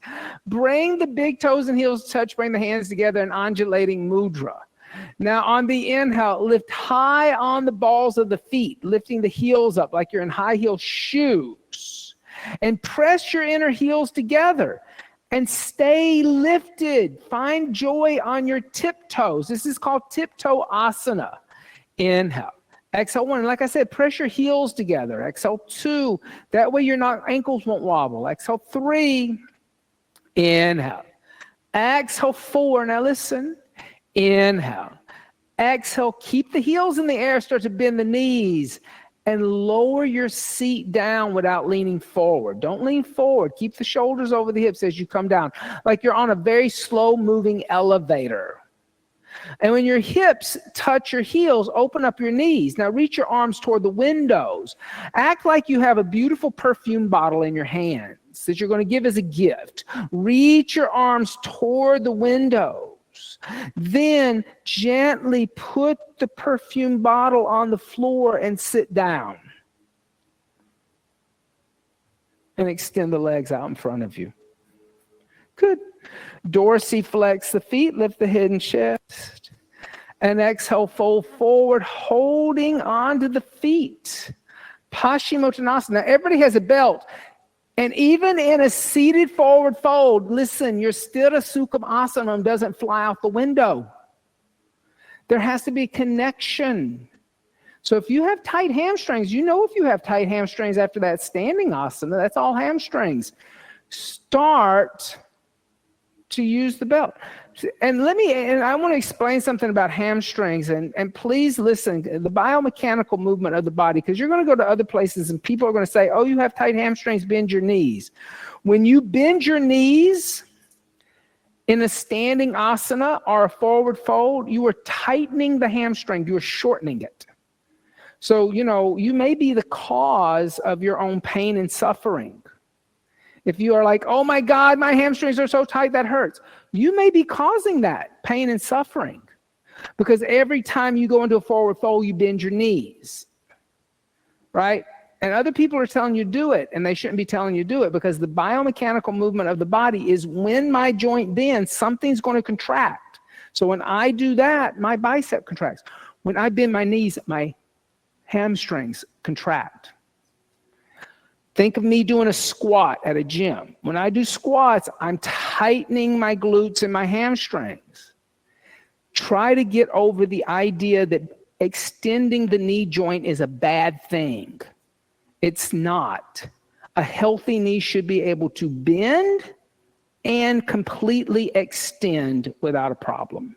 S1: Bring the big toes and heels touch. Bring the hands together in undulating mudra. Now on the inhale, lift high on the balls of the feet, lifting the heels up like you're in high heel shoes. And press your inner heels together and stay lifted. Find joy on your tiptoes. This is called tiptoe asana. Inhale. Exhale 1. Like I said, press your heels together. Exhale 2. That way your ankles won't wobble. Exhale 3. Inhale. Exhale 4. Now listen. Inhale. Exhale. Keep the heels in the air. Start to bend the knees. And lower your seat down without leaning forward. Don't lean forward. Keep the shoulders over the hips as you come down. Like you're on a very slow moving elevator. And when your hips touch your heels, open up your knees. Now reach your arms toward the windows. Act like you have a beautiful perfume bottle in your hands that you're going to give as a gift. Reach your arms toward the windows. Then gently put the perfume bottle on the floor and sit down. And extend the legs out in front of you. Good. Dorsiflex the feet, lift the head and chest. And exhale, fold forward, holding onto the feet. Paschimottanasana. Now, everybody has a belt. And even in a seated forward fold, listen, your Sthira Sukham Asanam doesn't fly out the window. There has to be connection. So if you have tight hamstrings, you know if you have tight hamstrings after that standing asana, that's all hamstrings. Start to use the belt. And I want to explain something about hamstrings, and please listen, the biomechanical movement of the body, because you're going to go to other places and people are going to say, oh, you have tight hamstrings, bend your knees. When you bend your knees in a standing asana or a forward fold, you are tightening the hamstring, you are shortening it. So, you may be the cause of your own pain and suffering. If you are like, oh my God, my hamstrings are so tight, that hurts. You may be causing that pain and suffering because every time you go into a forward fold, you bend your knees, right? And other people are telling you do it, and they shouldn't be telling you do it, because the biomechanical movement of the body is when my joint bends, something's going to contract. So when I do that, my bicep contracts. When I bend my knees, my hamstrings contract. Think of me doing a squat at a gym. When I do squats, I'm tightening my glutes and my hamstrings. Try to get over the idea that extending the knee joint is a bad thing. It's not. A healthy knee should be able to bend and completely extend without a problem.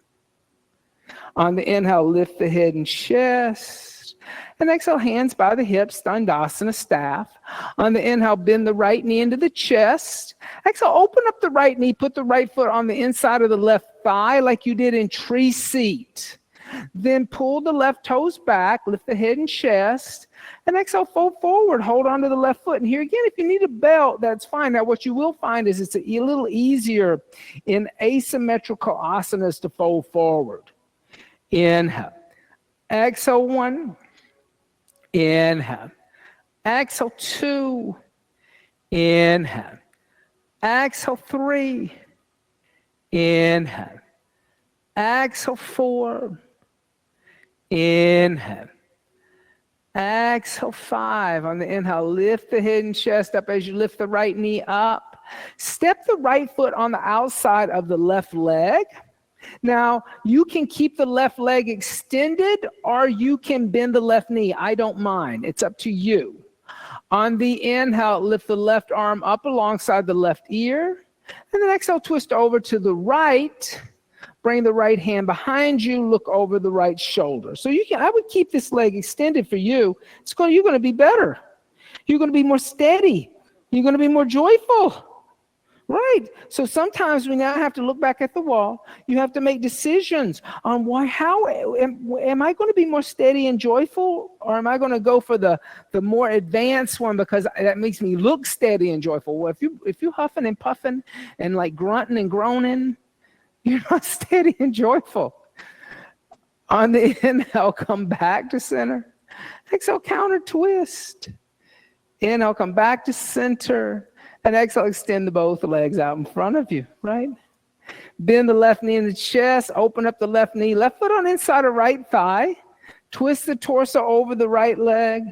S1: On the inhale, lift the head and chest. And exhale, hands by the hips, Dandasana staff. On the inhale, bend the right knee into the chest. Exhale, open up the right knee, put the right foot on the inside of the left thigh like you did in tree seat. Then pull the left toes back, lift the head and chest. And exhale, fold forward, hold on to the left foot. And here again, if you need a belt, that's fine. Now, what you will find is it's a little easier in asymmetrical asanas to fold forward. Inhale. Exhale, 1. Inhale. Exhale, 2. Inhale. Exhale, 3. Inhale. Exhale, 4. Inhale. Exhale, 5. On the inhale, lift the head and chest up as you lift the right knee up. Step the right foot on the outside of the left leg. Now, you can keep the left leg extended or you can bend the left knee. I don't mind. It's up to you. On the inhale, lift the left arm up alongside the left ear. And then exhale, twist over to the right. Bring the right hand behind you. Look over the right shoulder. So I would keep this leg extended for you. You're going to be better. You're going to be more steady. You're going to be more joyful. Right. So sometimes we now have to look back at the wall. You have to make decisions on how am I going to be more steady and joyful, or am I going to go for the more advanced one because that makes me look steady and joyful? Well, if you huffing and puffing and like grunting and groaning, you're not steady and joyful. On the inhale, come back to center. Exhale, counter twist. Inhale, come back to center. And exhale, extend both legs out in front of you, right? Bend the left knee in the chest, open up the left knee, left foot on inside of right thigh, twist the torso over the right leg,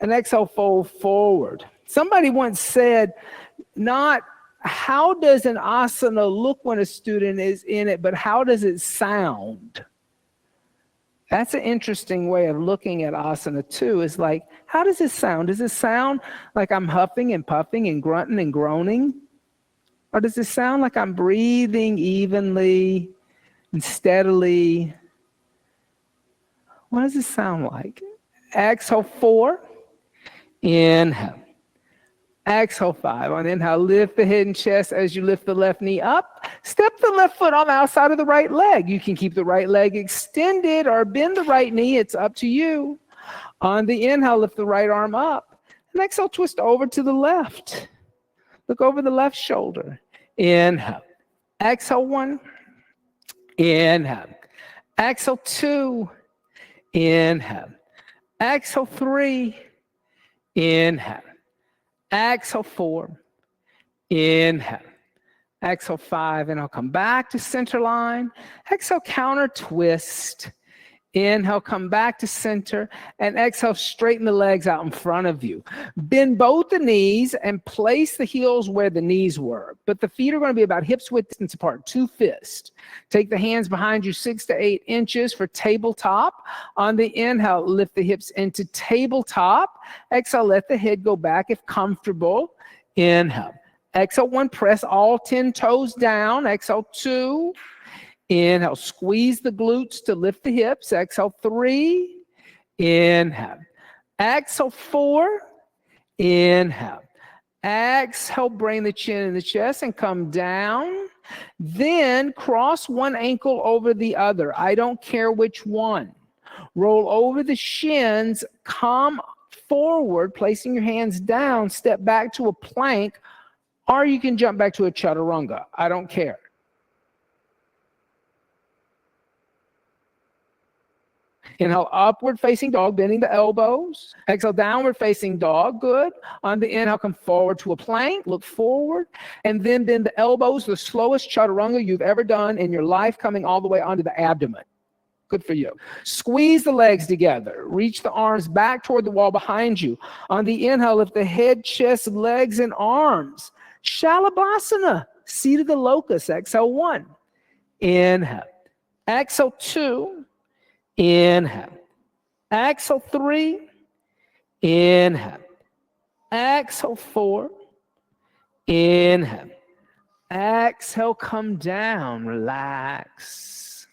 S1: and exhale, fold forward. Somebody once said, not how does an asana look when a student is in it, but how does it sound? That's an interesting way of looking at asana too, is like, how does it sound? Does it sound like I'm huffing and puffing and grunting and groaning? Or does it sound like I'm breathing evenly and steadily? What does it sound like? Exhale, 4. Inhale. Exhale, 5. On inhale, lift the head and chest as you lift the left knee up. Step the left foot on the outside of the right leg. You can keep the right leg extended or bend the right knee. It's up to you. On the inhale, lift the right arm up. And exhale, twist over to the left. Look over the left shoulder. Inhale. Exhale, 1. Inhale. Exhale, 2. Inhale. Exhale, 3. Inhale. Exhale, 4. Inhale. Exhale, 5. And I'll come back to center line. Exhale, counter twist. Inhale, come back to center. And exhale, straighten the legs out in front of you. Bend both the knees and place the heels where the knees were. But the feet are going to be about hips width distance apart, 2 fists. Take the hands behind you 6 to 8 inches for tabletop. On the inhale, lift the hips into tabletop. Exhale, let the head go back if comfortable. Inhale. Exhale 1, press all 10 toes down. Exhale 2. Inhale, squeeze the glutes to lift the hips. Exhale 3. Inhale. Exhale 4. Inhale. Exhale, bring the chin in the chest and come down. Then cross one ankle over the other. I don't care which one. Roll over the shins, come forward, placing your hands down, step back to a plank, or you can jump back to a chaturanga. I don't care. Inhale, upward facing dog, bending the elbows. Exhale, downward facing dog. Good. On the inhale, come forward to a plank, look forward, and then bend the elbows, the slowest chaturanga you've ever done in your life, coming all the way onto the abdomen. Good for you. Squeeze the legs together. Reach the arms back toward the wall behind you. On the inhale, lift the head, chest, legs, and arms. Shalabhasana, seat of the locust. Exhale 1. Inhale. Exhale 2. Inhale. Exhale 3. Inhale. Exhale 4. Inhale. Exhale, come down, relax.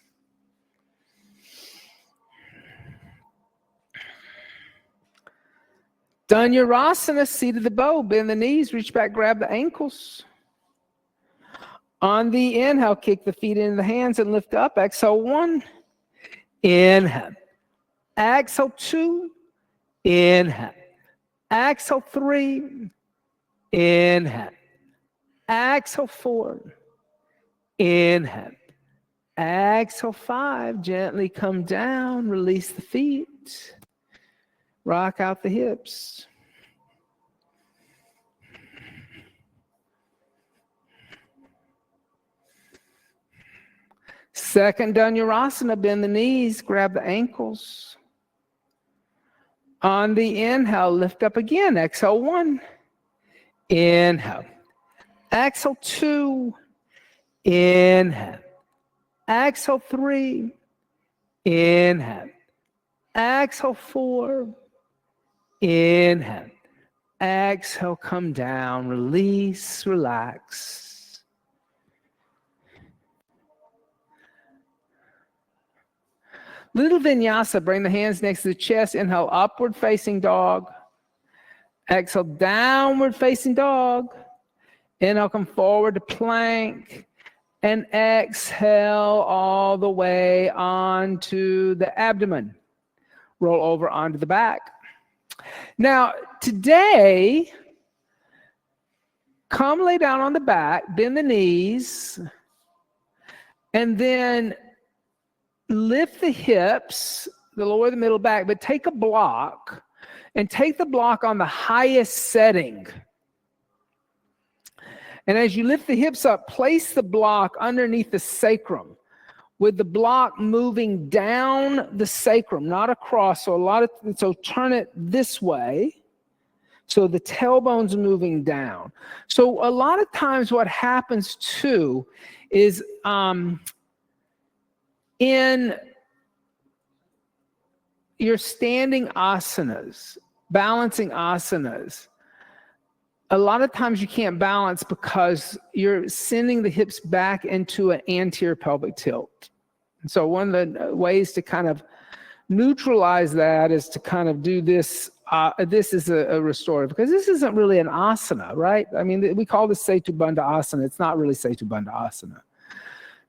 S1: Dhanurasana, seat of the bow, bend the knees, reach back, grab the ankles. On the inhale, kick the feet into the hands and lift up. Exhale 1. Inhale. Exhale 2. Inhale. Exhale 3. Inhale. Exhale 4. Inhale. Exhale 5. Gently come down. Release the feet. Rock out the hips. Second Dhanurasana, bend the knees, grab the ankles. On the inhale, lift up again. Exhale 1. Inhale. Exhale 2. Inhale. Exhale 3. Inhale. Exhale 4. Inhale. Exhale, come down. Release, relax. Little vinyasa, bring the hands next to the chest. Inhale, upward facing dog. Exhale, downward facing dog. Inhale, come forward to plank. And exhale all the way onto the abdomen. Roll over onto the back. Now, today, come lay down on the back, bend the knees, and then lift the hips, the lower, the middle, back, but take a block and take the block on the highest setting. And as you lift the hips up, place the block underneath the sacrum with the block moving down the sacrum, not across. So turn it this way. So the tailbone's moving down. So a lot of times what happens too is in your standing asanas, balancing asanas, a lot of times you can't balance because you're sending the hips back into an anterior pelvic tilt. And so one of the ways to kind of neutralize that is to kind of do this. This is a restorative, because this isn't really an asana, right? I mean, we call this Setu Bandha Asana. It's not really Setu Bandha Asana.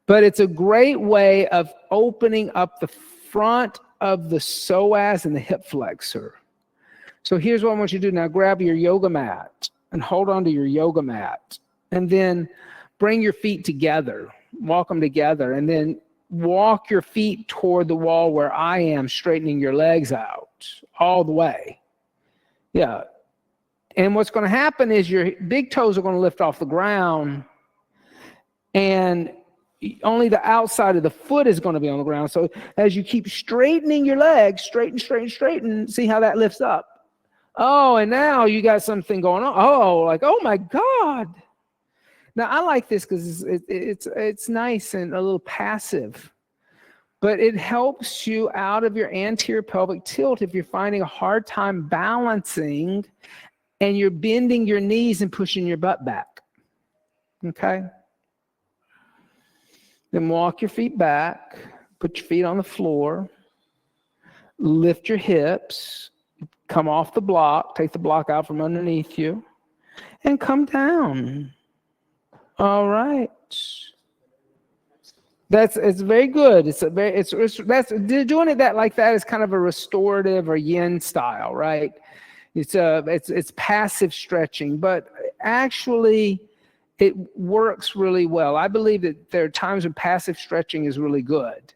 S1: But it's a great way of opening up the front of the psoas and the hip flexor. So here's what I want you to do now. Grab your yoga mat and hold on to your yoga mat. And then bring your feet together. Walk them together. And then walk your feet toward the wall where I am, straightening your legs out all the way. Yeah. And what's going to happen is your big toes are going to lift off the ground. And only the outside of the foot is going to be on the ground. So as you keep straightening your legs, straighten, see how that lifts up. Oh, and now you got something going on. Oh, like, oh my God. Now I like this because it's nice and a little passive, but it helps you out of your anterior pelvic tilt if you're finding a hard time balancing and you're bending your knees and pushing your butt back. Okay? Then walk your feet back. Put your feet on the floor. Lift your hips. Come off the block. Take the block out from underneath you. And come down. All right. It's very good. It's doing it like that is kind of a restorative or yin style, right? It's passive stretching, but actually it works really well. I believe that there are times when passive stretching is really good.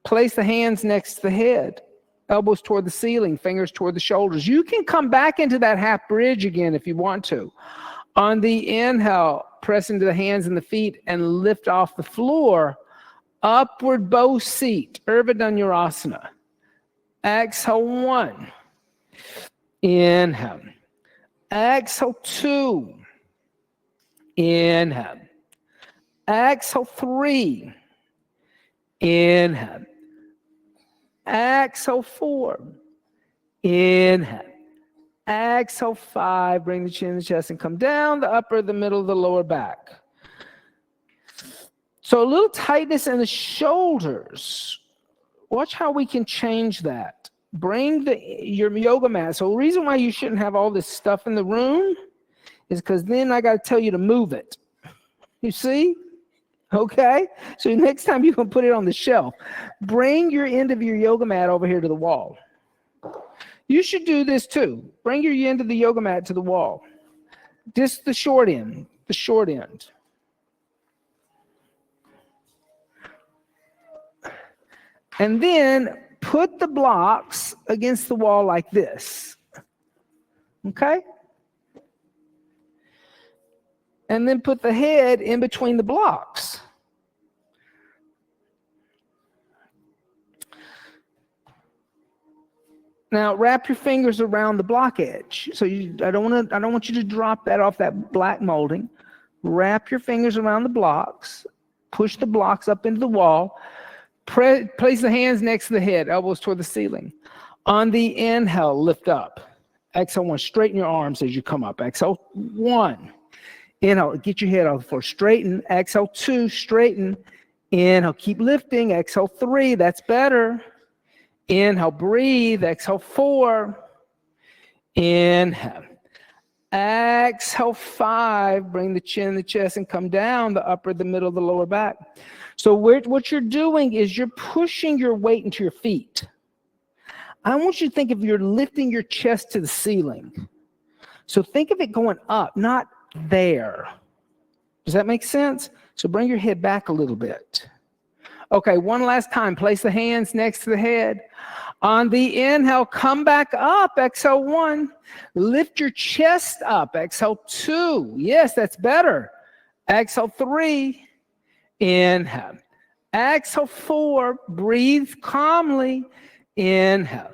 S1: Place the hands next to the head, elbows toward the ceiling, fingers toward the shoulders. You can come back into that half bridge again if you want to. On the inhale, press into the hands and the feet and lift off the floor. Upward bow seat, Urban Sadhu. Exhale 1. Inhale. Exhale 2. Inhale. Exhale 3. Inhale. Exhale 4. Inhale. Exhale 5. Bring the chin to the chest and come down the upper, the middle, the lower back. So a little tightness in the shoulders. Watch how we can change that. Bring your yoga mat. So the reason why you shouldn't have all this stuff in the room is because then I got to tell you to move it. You see? Okay? So next time you can put it on the shelf. Bring your end of your yoga mat over here to the wall. You should do this too. Bring your end of the yoga mat to the wall. Just the short end. The short end. And then put the blocks against the wall like this. Okay? And then put the head in between the blocks. Now wrap your fingers around the block edge. So I don't want you to drop that off that black molding. Wrap your fingers around the blocks. Push the blocks up into the wall. Place the hands next to the head, elbows toward the ceiling. On the inhale, lift up. Exhale 1, straighten your arms as you come up. Exhale 1. Inhale, get your head off the floor. Straighten. Exhale 2, straighten. Inhale, keep lifting. Exhale 3, that's better. Inhale, breathe. Exhale 4. Inhale. Exhale 5. Bring the chin and the chest and come down the upper, the middle, the lower back. So what you're doing is you're pushing your weight into your feet. I want you to think of you're lifting your chest to the ceiling. So think of it going up, not there. Does that make sense? So bring your head back a little bit. Okay, one last time. Place the hands next to the head. On the inhale, come back up. Exhale 1. Lift your chest up. Exhale 2. Yes, that's better. Exhale 3. Inhale. Exhale 4. Breathe calmly. Inhale.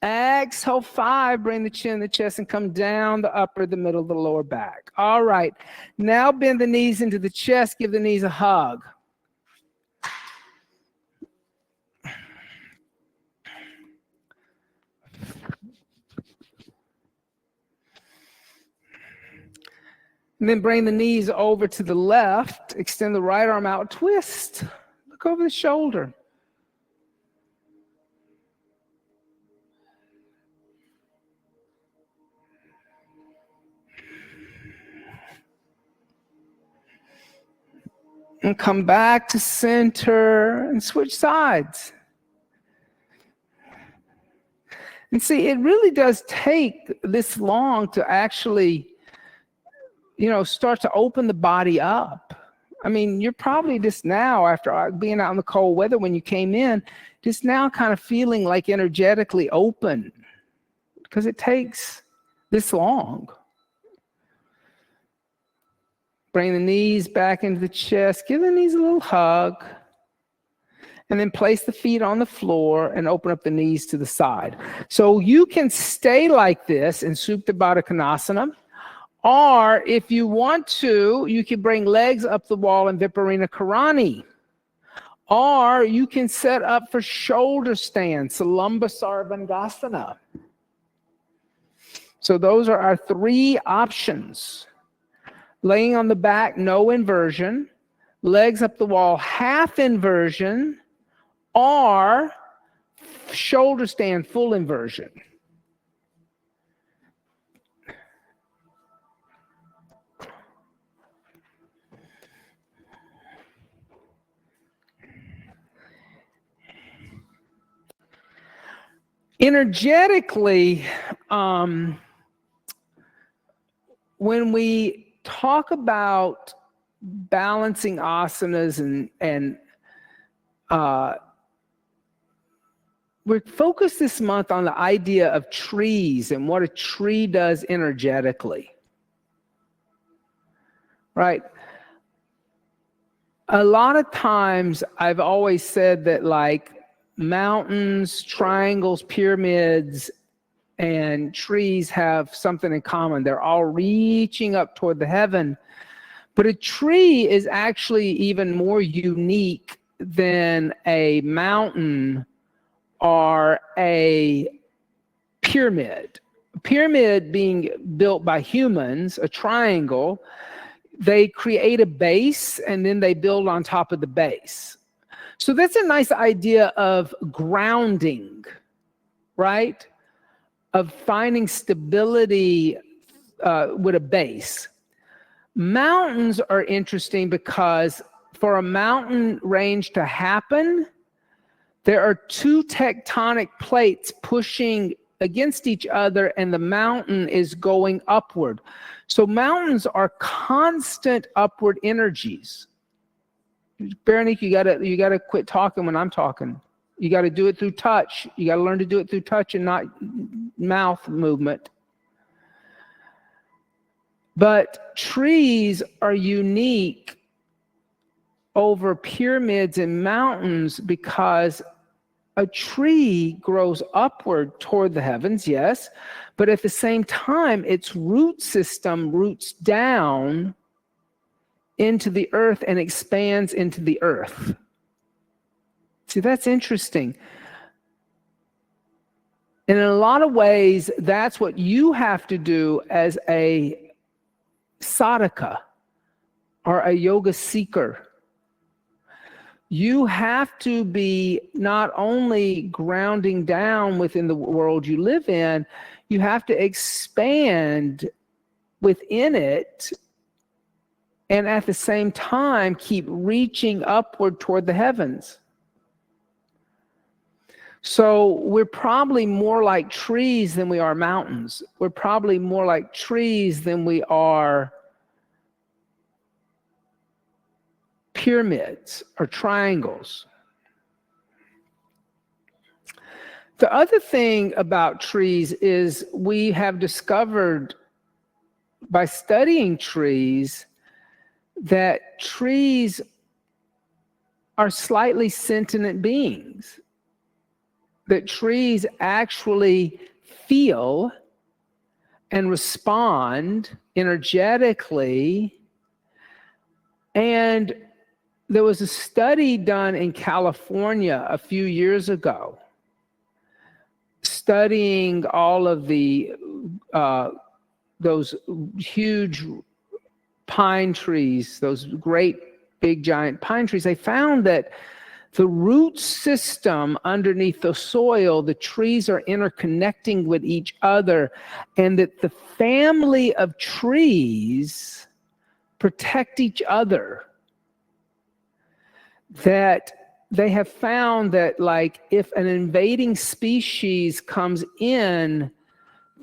S1: Exhale 5. Bring the chin, the chest, and come down the upper, the middle, the lower back. All right. Now bend the knees into the chest. Give the knees a hug. And then bring the knees over to the left. Extend the right arm out. Twist. Look over the shoulder. And come back to center and switch sides. And see, it really does take this long to actually, start to open the body up. I mean, you're probably just now, after being out in the cold weather when you came in, just now kind of feeling like energetically open because it takes this long. Bring the knees back into the chest. Give the knees a little hug. And then place the feet on the floor and open up the knees to the side. So you can stay like this in Supta Baddha Konasana. Or if you want to, you can bring legs up the wall in Viparita Karani. Or you can set up for shoulder stand, Salamba Sarvangasana. So those are our 3 options. laying on the back, no inversion, legs up the wall, half inversion, or shoulder stand, full inversion. Energetically, when we talk about balancing asanas and we're focused this month on the idea of trees and what a tree does energetically, right? A lot of times I've always said that like mountains, triangles, pyramids, and trees have something in common. They're all reaching up toward the heaven. But a tree is actually even more unique than a mountain or a pyramid. A pyramid being built by humans, a triangle, they create a base and then they build on top of the base. So that's a nice idea of grounding, right? Of finding stability with a base. Mountains are interesting because for a mountain range to happen, there are two tectonic plates pushing against each other and the mountain is going upward. So mountains are constant upward energies. Berenice, you gotta quit talking when I'm talking. You gotta do it through touch. You gotta learn to do it through touch and not mouth movement. But trees are unique over pyramids and mountains because a tree grows upward toward the heavens, yes, but at the same time, its root system roots down into the earth and expands into the earth. See, that's interesting. And in a lot of ways, that's what you have to do as a sadhaka or a yoga seeker. You have to be not only grounding down within the world you live in, you have to expand within it and at the same time keep reaching upward toward the heavens. So we're probably more like trees than we are mountains. We're probably more like trees than we are pyramids or triangles. The other thing about trees is we have discovered by studying trees that trees are slightly sentient beings, that trees actually feel and respond energetically. And there was a study done in California a few years ago, studying all of the those huge pine trees, those great big giant pine trees. They found that the root system underneath the soil, the trees are interconnecting with each other, and that the family of trees protect each other. That they have found that, like, if an invading species comes in,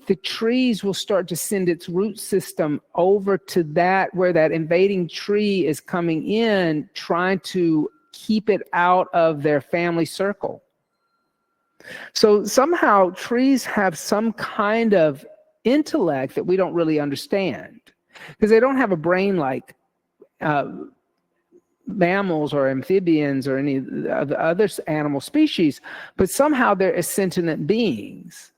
S1: the trees will start to send its root system over to that where that invading tree is coming in, trying to keep it out of their family circle. So somehow trees have some kind of intellect that we don't really understand, because they don't have a brain like mammals or amphibians or any of the other animal species, but somehow they're sentient beings.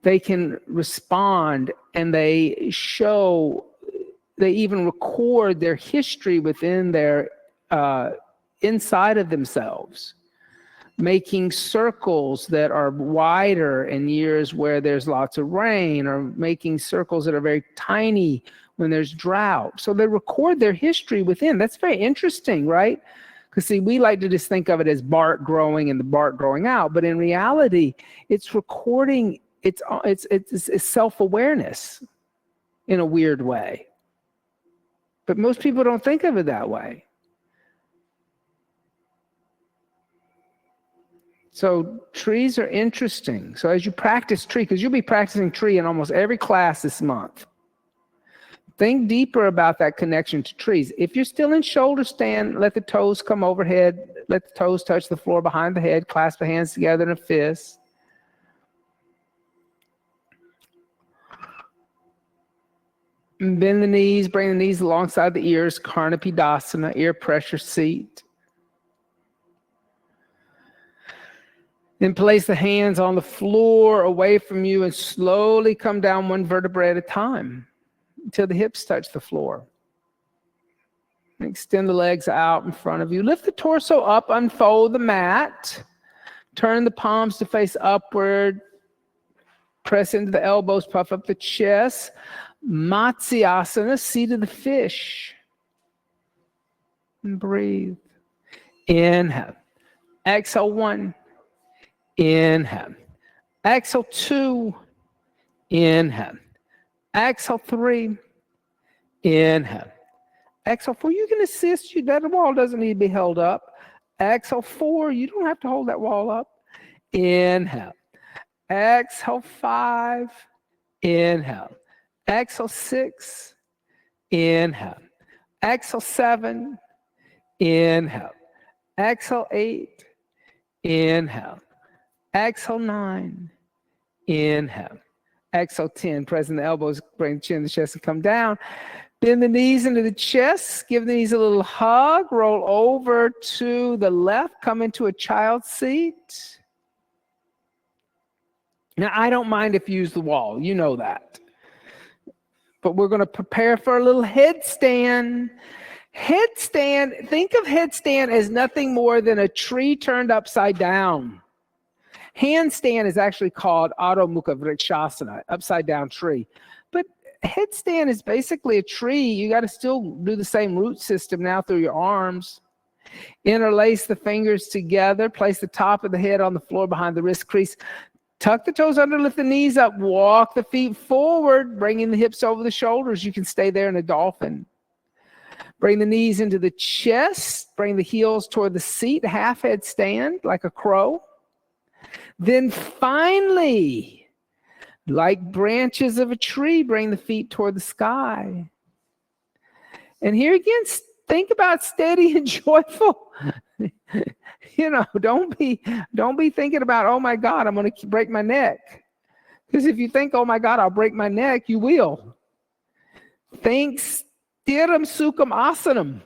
S1: They can respond, and they even record their history within their inside of themselves. making circles that are wider in years where there's lots of rain, or making circles that are very tiny when there's drought. So they record their history within. That's very interesting, right? Because see, we like to just think of it as bark growing and the bark growing out, but in reality, it's recording. It's self-awareness in a weird way. But most people don't think of it that way. So trees are interesting. So as you practice tree, because you'll be practicing tree in almost every class this month, think deeper about that connection to trees. If you're still in shoulder stand, let the toes come overhead, let the toes touch the floor behind the head, clasp the hands together in a fist. And bend the knees, bring the knees alongside the ears, Karnapidasana, ear pressure seat. Then place the hands on the floor away from you and slowly come down one vertebrae at a time until the hips touch the floor. Extend the legs out in front of you. Lift the torso up, unfold the mat. Turn the palms to face upward. Press into the elbows, puff up the chest. Matsyasana, seat of the fish. And breathe. Inhale. Exhale, 1. Inhale. Exhale, 2. Inhale. Exhale, 3. Inhale. Exhale, 4. You can assist. That wall doesn't need to be held up. Exhale, 4. You don't have to hold that wall up. Inhale. Exhale, 5. Inhale. Exhale, 6. Inhale. Exhale, 7. Inhale. Exhale, 8. Inhale. Exhale, 9. Inhale. Exhale, 10. Pressing the elbows, bring the chin to the chest and come down. Bend the knees into the chest. Give the knees a little hug. Roll over to the left. Come into a child's seat. Now, I don't mind if you use the wall. You know that. But we're going to prepare for a little headstand. Headstand, think of headstand as nothing more than a tree turned upside down. Handstand is actually called Adho Mukha Vrikshasana, upside down tree. But headstand is basically a tree. You got to still do the same root system now through your arms. Interlace the fingers together. Place the top of the head on the floor behind the wrist crease. Tuck the toes under, lift the knees up, walk the feet forward, bringing the hips over the shoulders. You can stay there in a dolphin. Bring the knees into the chest, bring the heels toward the seat, half head stand like a crow. Then finally, like branches of a tree, bring the feet toward the sky. And here again, think about steady and joyful. You know, don't be thinking about, oh my God, I'm going to break my neck. Because if you think, oh my God, I'll break my neck, you will. Think stiram sukham asanam.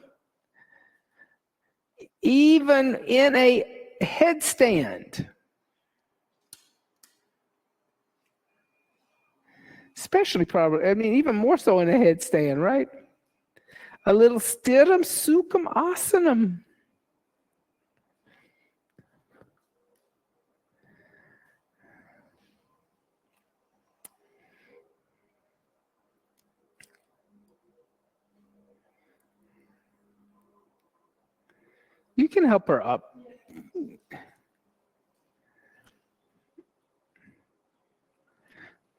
S1: Even in a headstand. Especially probably, I mean, even more so in a headstand, right? A little stiram sukham asanam. You can help her up.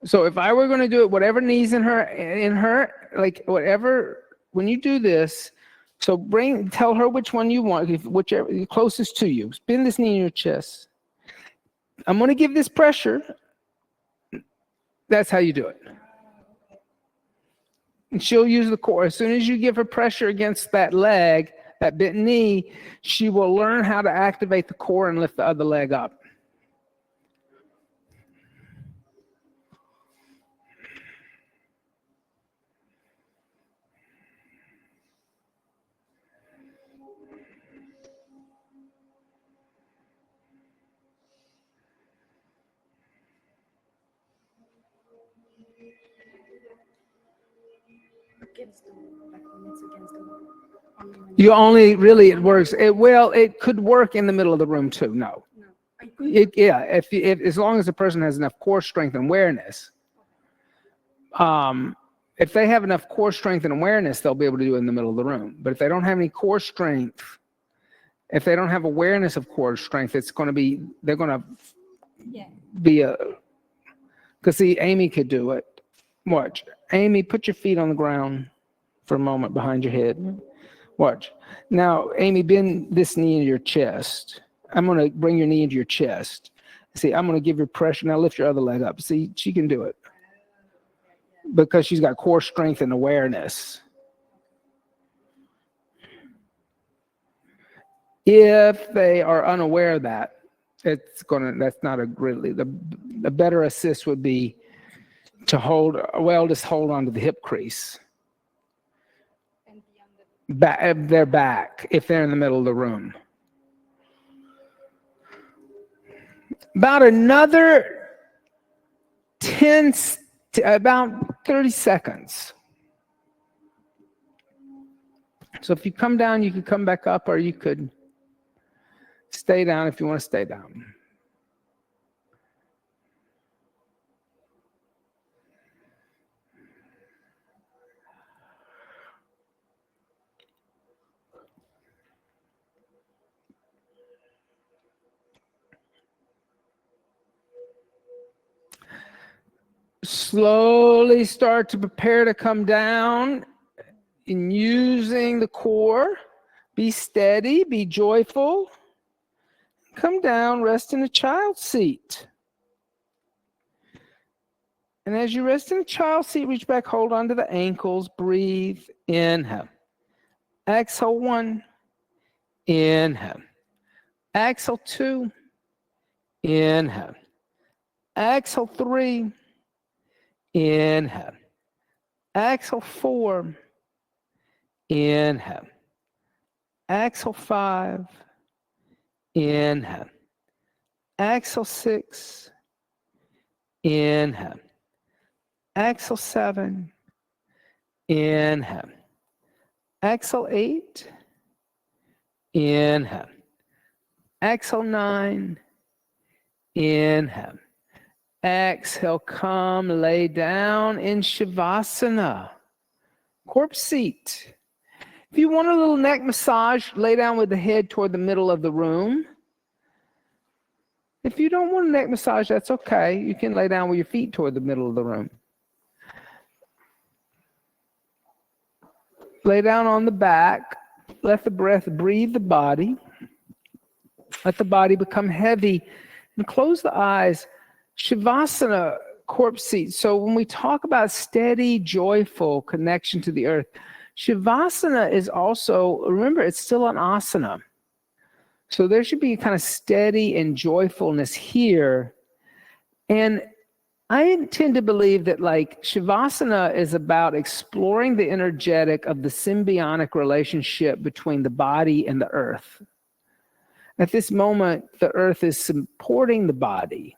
S1: So if I were going to do it, whatever knees in her, like whatever, when you do this, so tell her which one you want, whichever closest to you. Spin this knee in your chest. I'm going to give this pressure. That's how you do it. And she'll use the core. As soon as you give her pressure against that leg, that bent knee, she will learn how to activate the core and lift the other leg up. You only really, it works. It could work in the middle of the room too. No. If as long as the person has enough core strength and awareness, if they have enough core strength and awareness, they'll be able to do it in the middle of the room. But if they don't have any core strength, if they don't have awareness of core strength, they're going to be because see, Amy could do it. Watch. Amy, put your feet on the ground for a moment behind your head. Watch. Now, Amy, bend this knee into your chest. I'm going to bring your knee into your chest. See, I'm going to give you pressure. Now lift your other leg up. See, she can do it. Because she's got core strength and awareness. If they are unaware of that, that's not a really, the better assist would be to just hold on to the hip crease. Their back, if they're in the middle of the room. About another about 30 seconds. So if you come down, you could come back up, or you could stay down if you want to stay down. Slowly start to prepare to come down in using the core. Be steady, be joyful. Come down, rest in a child seat. And as you rest in a child seat, reach back, hold on to the ankles, breathe, inhale. Exhale 1, inhale. Exhale 2, inhale. Exhale 3, inhale. Exhale 4, inhale. Exhale 5, inhale. Exhale 6, inhale. Exhale 7, inhale. Exhale 8, inhale. Exhale 9, inhale. Exhale, come lay down in Shavasana, corpse seat. If you want a little neck massage, lay down with the head toward the middle of the room. If you don't want a neck massage, that's okay. You can lay down with your feet toward the middle of the room. Lay down on the back. Let the breath breathe the body. Let the body become heavy. And close the eyes. Shavasana, corpse seat. So when we talk about steady, joyful connection to the earth, Shavasana is also, remember, it's still an asana. So there should be kind of steady and joyfulness here. And I tend to believe that Shavasana is about exploring the energetic of the symbiotic relationship between the body and the earth. At this moment, the earth is supporting the body.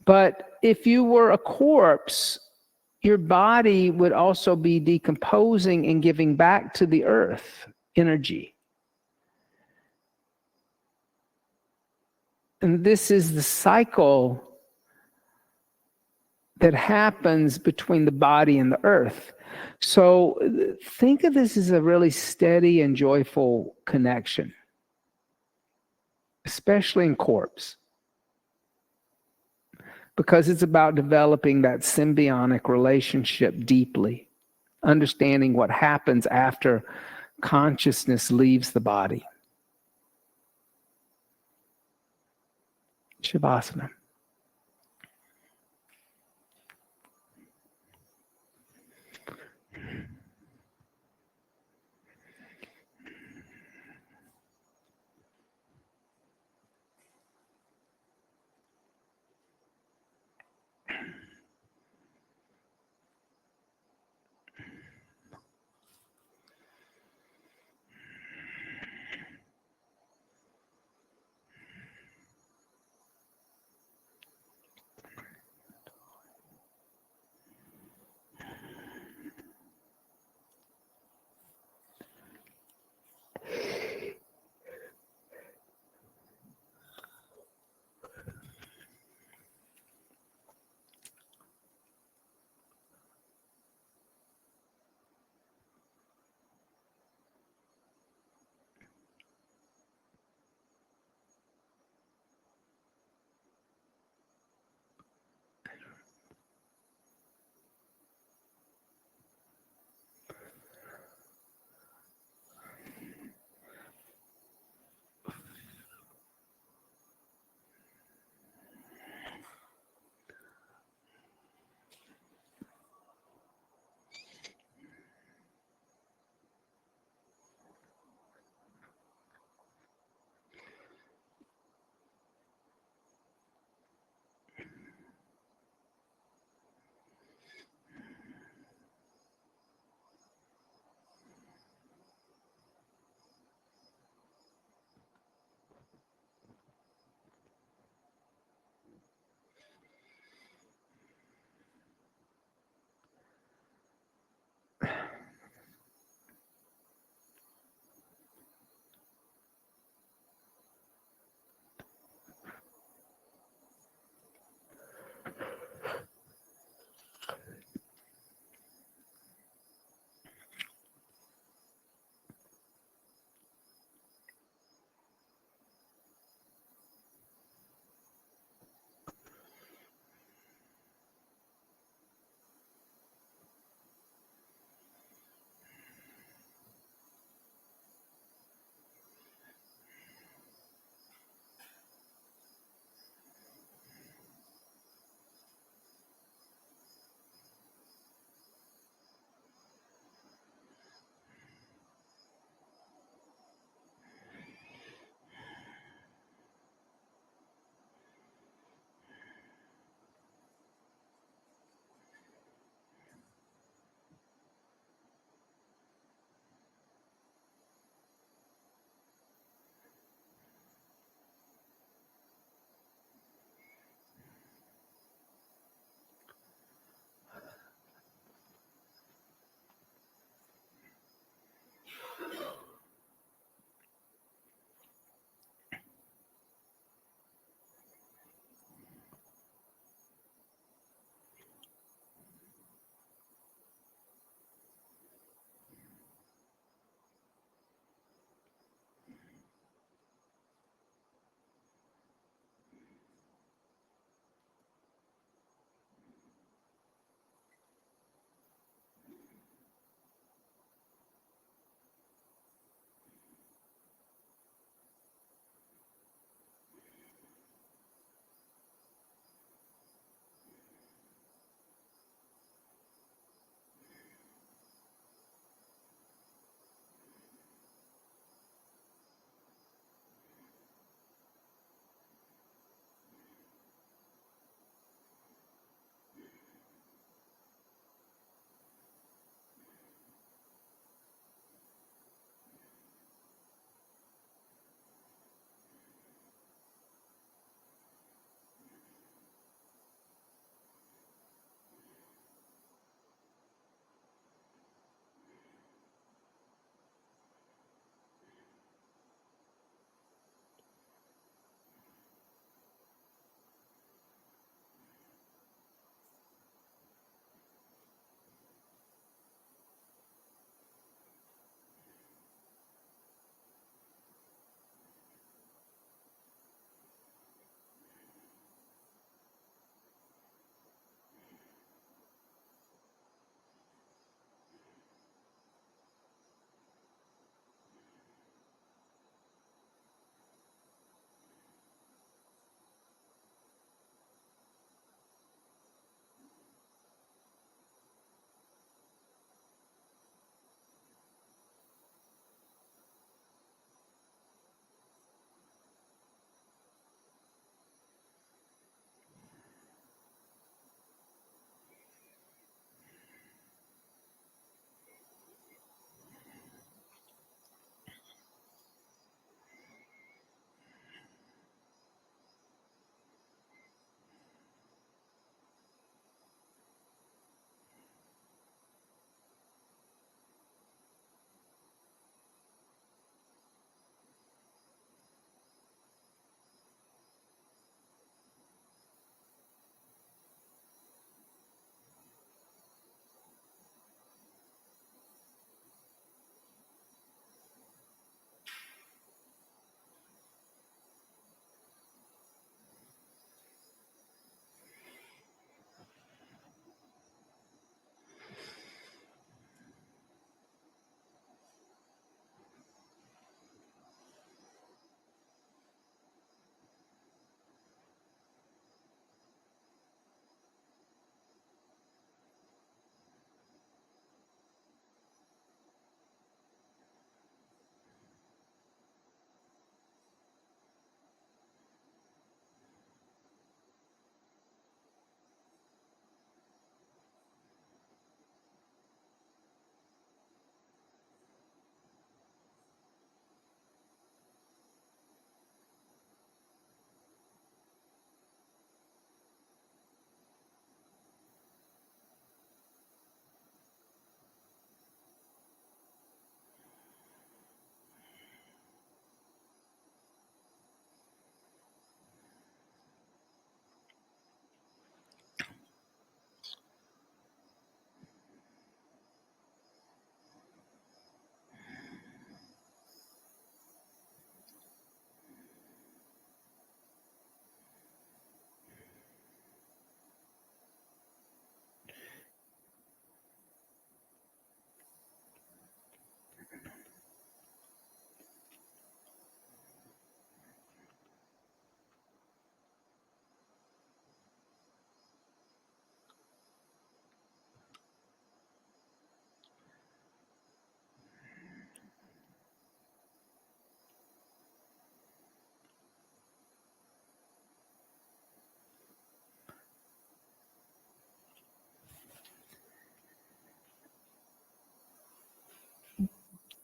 S1: But if you were a corpse, your body would also be decomposing and giving back to the earth energy. And this is the cycle that happens between the body and the earth. So think of this as a really steady and joyful connection, especially in corpse, because it's about developing that symbiotic relationship deeply, understanding what happens after consciousness leaves the body. Shavasana.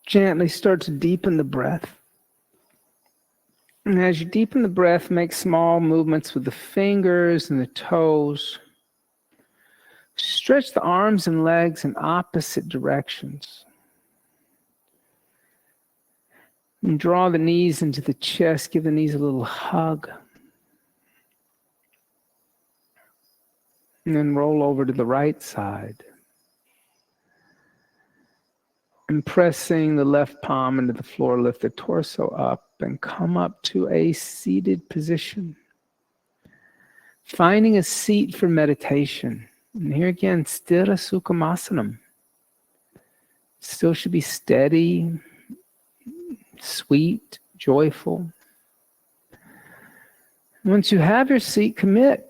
S1: Gently start to deepen the breath. And as you deepen the breath, make small movements with the fingers and the toes. Stretch the arms and legs in opposite directions. And draw the knees into the chest. Give the knees a little hug. And then roll over to the right side. And pressing the left palm into the floor, lift the torso up and come up to a seated position. Finding a seat for meditation. And here again, Sthira Sukhasasanam. Still should be steady, sweet, joyful. Once you have your seat, commit.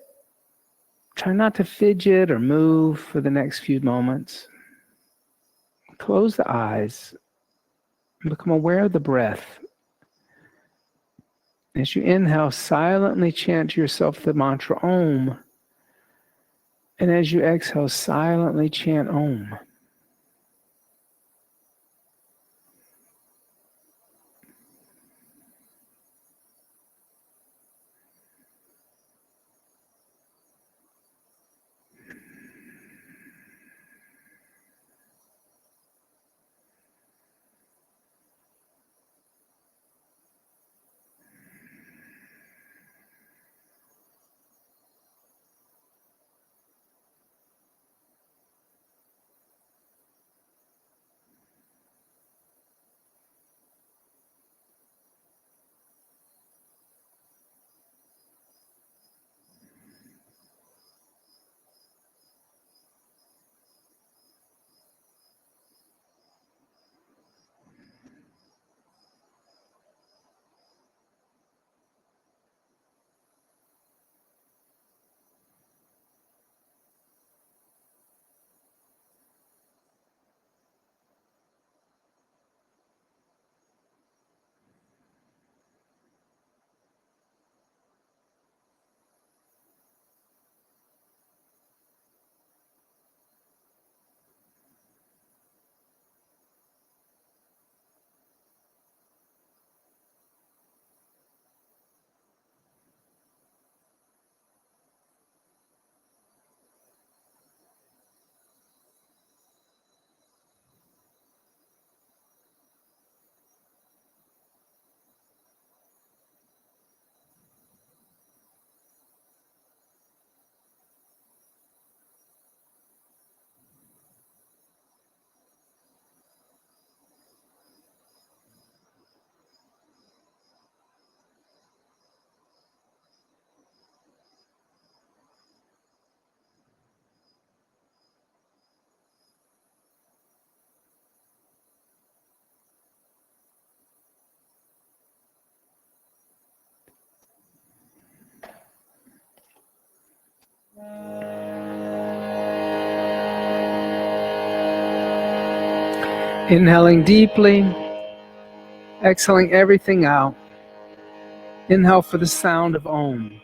S1: Try not to fidget or move for the next few moments. Close the eyes and become aware of the breath. As you inhale, silently chant to yourself the mantra Om. And as you exhale, silently chant Om. Inhaling deeply, exhaling everything out. Inhale for the sound of Om.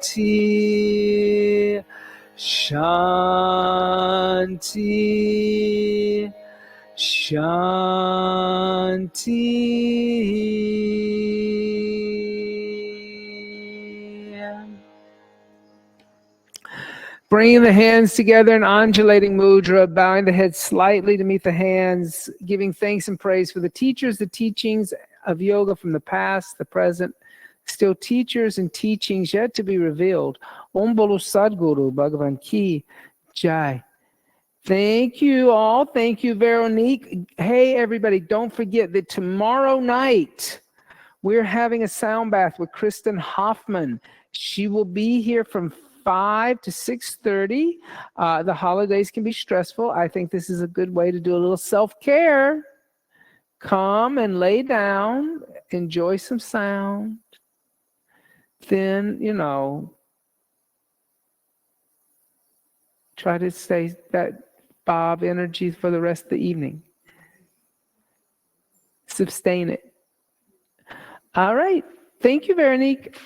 S1: Shanti, Shanti, Shanti. Bringing the hands together in undulating mudra, bowing the head slightly to meet the hands, giving thanks and praise for the teachers, the teachings of yoga from the past, the present, still teachers and teachings yet to be revealed. Om Bolo Sadguru Bhagavan Ki Jai. Thank you all. Thank you, Veronique. Hey, everybody, don't forget that tomorrow night we're having a sound bath with Kristen Hoffman. She will be here from 5 to 6:30. The holidays can be stressful. I think this is a good way to do a little self-care. Come and lay down, enjoy some sound. Then, try to stay that Bob energy for the rest of the evening. Sustain it. All right. Thank you, Veronique.